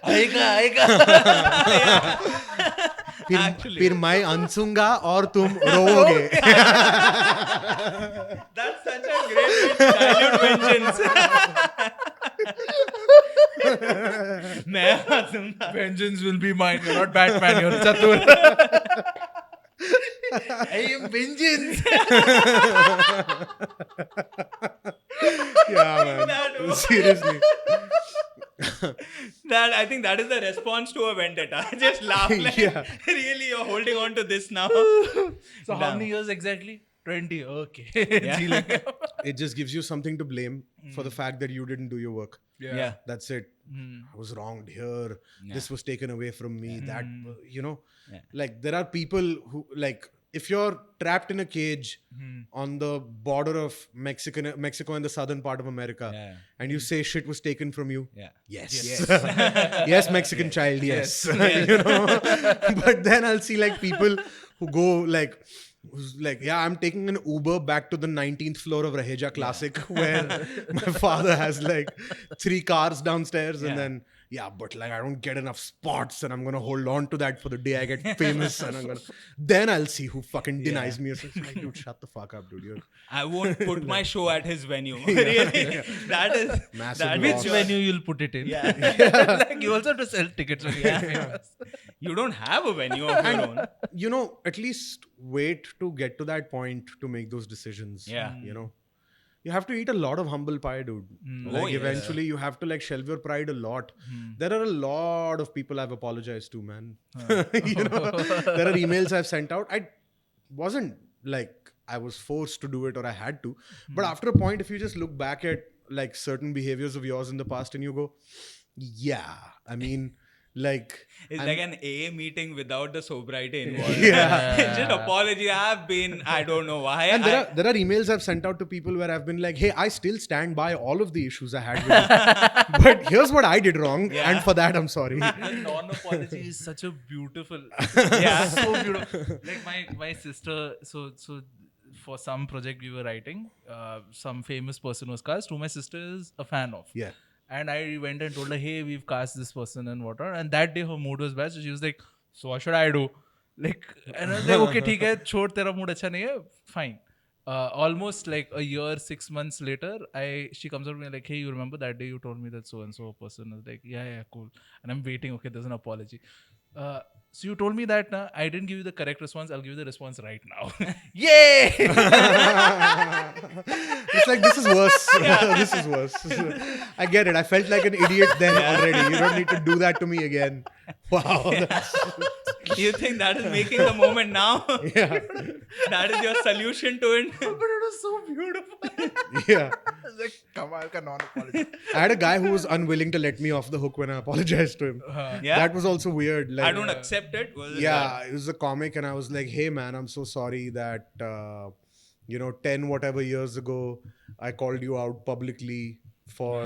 आएगा फिर मैं अनसूंगा और तुम रोओगे. That's such a great childhood vengeance. मैं हंसूंगा. Vengeance will be mine. You're not Batman. You're Chatur. I am vengeance. Yeah, man. Seriously. That I think that is the response to a vendetta. Just laugh like really you're holding on to this now. So how many years exactly? 20. Okay. It just gives you something to blame for the fact that you didn't do your work. Yeah. That's it. I was wronged here. This was taken away from me. That, you know, like there are people who like, if you're trapped in a cage on the border of Mexico and the southern part of America, and you say shit was taken from you, yes, yes, Mexican child, yes, you know. But then I'll see like people who go like, who's like, yeah, I'm taking an Uber back to the 19th floor of Raheja Classic where my father has like 3 cars downstairs, and then but like I don't get enough spots, and I'm gonna hold on to that for the day I get famous, and I'm gonna then I'll see who fucking denies me. So it's like, dude, shut the fuck up, dude. I won't put my show at his venue. Really, that is massive. That Which venue you'll put it in? Like you also have to sell tickets when you're famous. You don't have a venue of your own. You know, at least wait to get to that point to make those decisions. Yeah. You know, you have to eat a lot of humble pie, dude. Like eventually you have to like shelve your pride a lot. There are a lot of people I've apologized to, man. You know, there are emails I've sent out. I wasn't like I was forced to do it or I had to. But after a point, if you just look back at like certain behaviors of yours in the past and you go, yeah, I mean, like it's like an AA meeting without the sobriety involved. It's just apology. I've been, I don't know why. And there are emails I've sent out to people where I've been like, hey, I still stand by all of the issues I had with you. But here's what I did wrong. And for that, I'm sorry. The non-apology is such a beautiful, so beautiful. Like my sister, so for some project we were writing, some famous person was cast who my sister is a fan of. Yeah. And I went and told her, hey, we've cast this person and whatever. And that day her mood was bad. So she was like, so what should I do? Like, and I was like, okay, theek hai, chhod, tera mood acha nahi hai, fine. Almost like a year, 6 months later, she comes up to me like, hey, you remember that day you told me that so-and-so person? I was like, yeah, cool. And I'm waiting, okay, there's an apology. So you told me that I didn't give you the correct response. I'll give you the response right now. Yay! It's like, this is worse. This is worse. I get it. I felt like an idiot then already. You don't need to do that to me again. Wow. Do you think that is making the moment now? Yeah. That is your solution to it? But it was so beautiful. Yeah. Like, Kamal ka non-apology. I had a guy who was unwilling to let me off the hook when I apologized to him. That was also weird. Like, I don't accept it. It was a comic, and I was like, hey man, I'm so sorry that 10 whatever years ago I called you out publicly for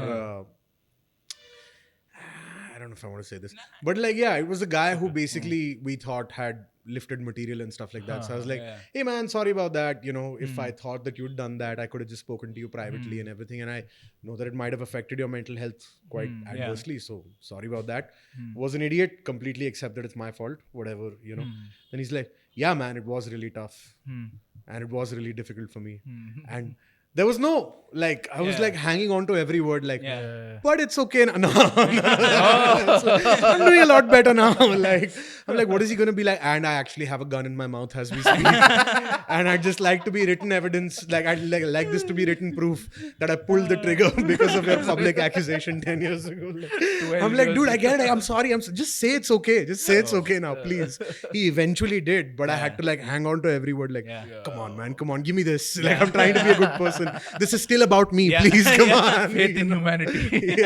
I don't know if I want to say this, but like, it was a guy who basically we thought had lifted material and stuff like that. So I was like, hey man, sorry about that. You know, if I thought that you'd done that, I could have just spoken to you privately and everything. And I know that it might have affected your mental health quite adversely. So sorry about that. Was an idiot, completely accept that it's my fault, whatever, you know. Then he's like, yeah man, it was really tough. And it was really difficult for me. And there was no, like, I was like hanging on to every word, like, Yeah. but it's okay. No. I'm doing a lot better now. Like, I'm like, what is he going to be like? And I actually have a gun in my mouth as we speak. And I'd just like to be written evidence. Like, I'd like this to be written proof that I pulled the trigger because of your public accusation 10 years ago. Like, I'm like, dude, I get it. I'm sorry. Just say it's okay. Just say it's okay now, please. He eventually did, but I had to like hang on to every word. Like, come on, man. Come on. Give me this. Like, I'm trying to be a good person. This is still about me. Please, come on. Faith in humanity.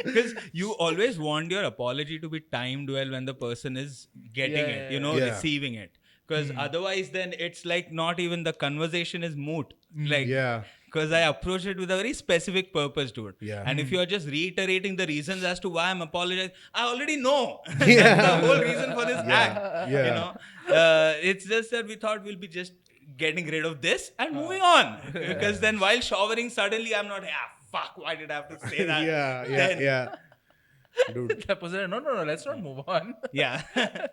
Because you always want your apology to be timed well when the person is getting it, receiving it. Because otherwise, then it's like not even the conversation is moot. Like, because I approach it with a very specific purpose, dude. Yeah. And if you're just reiterating the reasons as to why I'm apologizing, I already know the whole reason for this act. It's just that we thought we'll be just getting rid of this and moving on. Because then while showering, suddenly I'm not, fuck, why did I have to say that? Yeah. Dude. No, let's not move on. Yeah.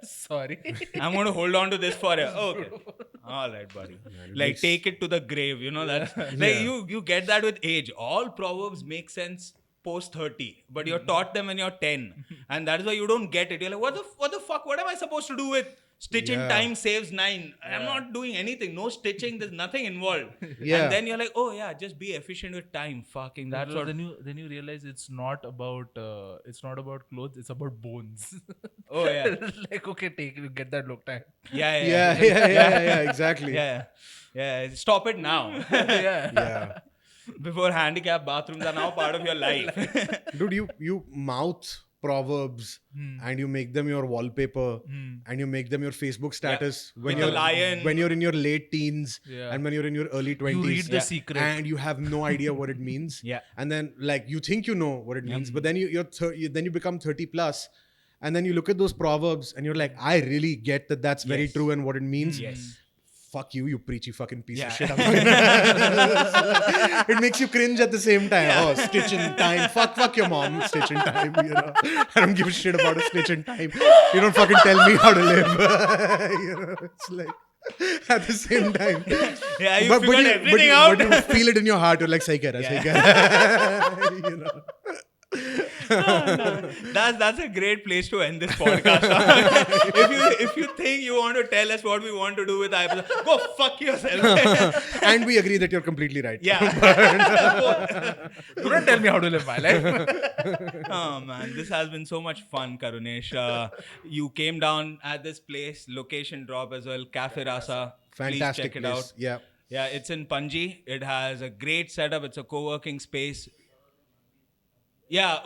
Sorry. I'm going to hold on to this forever. Okay. All right, buddy. Like, take it to the grave, that's like you get that with age. All proverbs make sense post 30, but you're taught them when you're 10. And that is why you don't get it. You're like, what the fuck? What am I supposed to do with stitching time saves 9? I'm not doing anything. No stitching. There's nothing involved. And then you're like, oh yeah, just be efficient with time. Fucking that sort of. Then you realize it's not about clothes. It's about bones. Oh yeah. Like, okay, get that look time. Yeah. Exactly. Yeah. Stop it now. Yeah. Before handicap bathrooms are now part of your life. Dude, you mouth proverbs and you make them your wallpaper and you make them your Facebook status when you're in your late teens and when you're in your early 20s. You read the secret and you have no idea what it means. And then like you think you know what it means, but then you become 30 plus and then you look at those proverbs and you're like, I really get that that's very true and what it means. Yes. Fuck you preachy fucking piece of shit. It makes you cringe at the same time. Oh, stitch in time. Fuck your mom, stitch in time. I don't give a shit about a stitch in time. You don't fucking tell me how to live. It's like at the same time. Yeah, you figured everything out. But you feel it in your heart. You're like, sahi keh raha. That's a great place to end this podcast. if you think you want to tell us what we want to do with episode, go fuck yourself. And we agree that you're completely right. Yeah. Do not tell me how to live my life. Oh man, this has been so much fun, Karunesh. You came down at this place, location drop as well, Cafe Rasa. Fantastic Please check place. it out. Yeah, it's in Panjim. It has a great setup. It's a co-working space. Yeah,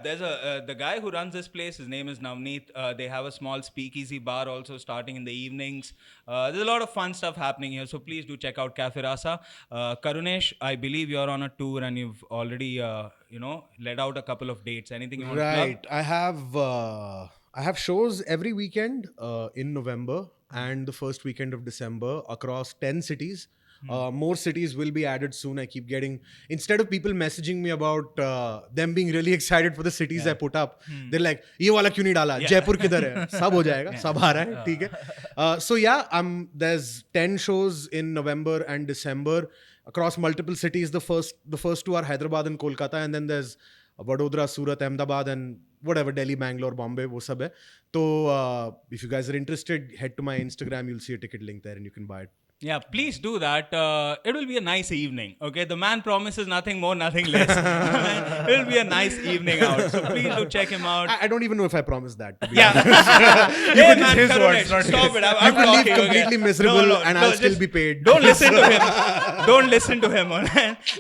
there's the guy who runs this place, his name is Navneet. They have a small speakeasy bar also starting in the evenings. There's a lot of fun stuff happening here, so please do check out Cafe Rasa. Karunesh, I believe you're on a tour and you've already, let out a couple of dates. Anything you want to plug? I have shows every weekend in November and the first weekend of December across 10 cities. More cities will be added soon. I keep getting, instead of people messaging me about them being really excited for the cities I put up, they're like, ye wala kyun nahi dala? Jaipur kidhar hai? Sab ho jayega, sab aa raha hai, theek hai. So there's 10 shows in November and December across multiple cities. The first two are Hyderabad and Kolkata, and then there's Vadodara, Surat, Ahmedabad, and whatever, Delhi, Bangalore, Bombay, wo sab hai. So if you guys are interested, head to my Instagram. You'll see a ticket link there and you can buy it. Yeah, please do that. It will be a nice evening. Okay, the man promises nothing more, nothing less. It will be a nice evening out. So please do check him out. I don't even know if I promised that. To be Hey man, Karunesh, stop it. I'm you could talking, leave completely miserable and I'll still be paid. Don't listen to him. Don't listen to him.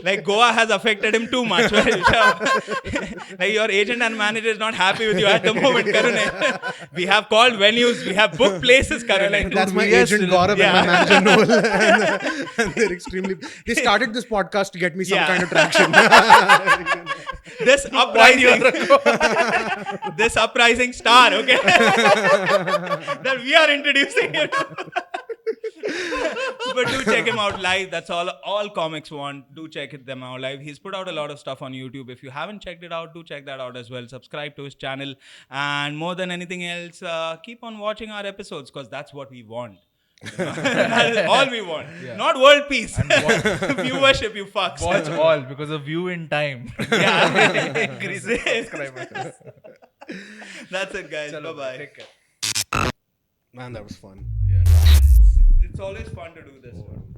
Like Goa has affected him too much. Like your agent and manager is not happy with you at the moment, Karunesh. We have called venues. We have booked places, Karunesh. That's my agent Gaurav and my manager Noel. And they're extremely. They started this podcast to get me some kind of traction. This uprising star, okay, that we are introducing him. But do check him out live. That's all comics want. Do check them out live. He's put out a lot of stuff on YouTube. If you haven't checked it out, do check that out as well. Subscribe to his channel. And more than anything else, keep on watching our episodes because that's what we want. That is all we want. Not world peace. Viewership, you fucks. Watch all because of view in time. Yeah. Increase in subscribers. That's it, guys. Chalo, Bye-bye. take care. Man, that was fun. It's always fun to do this one.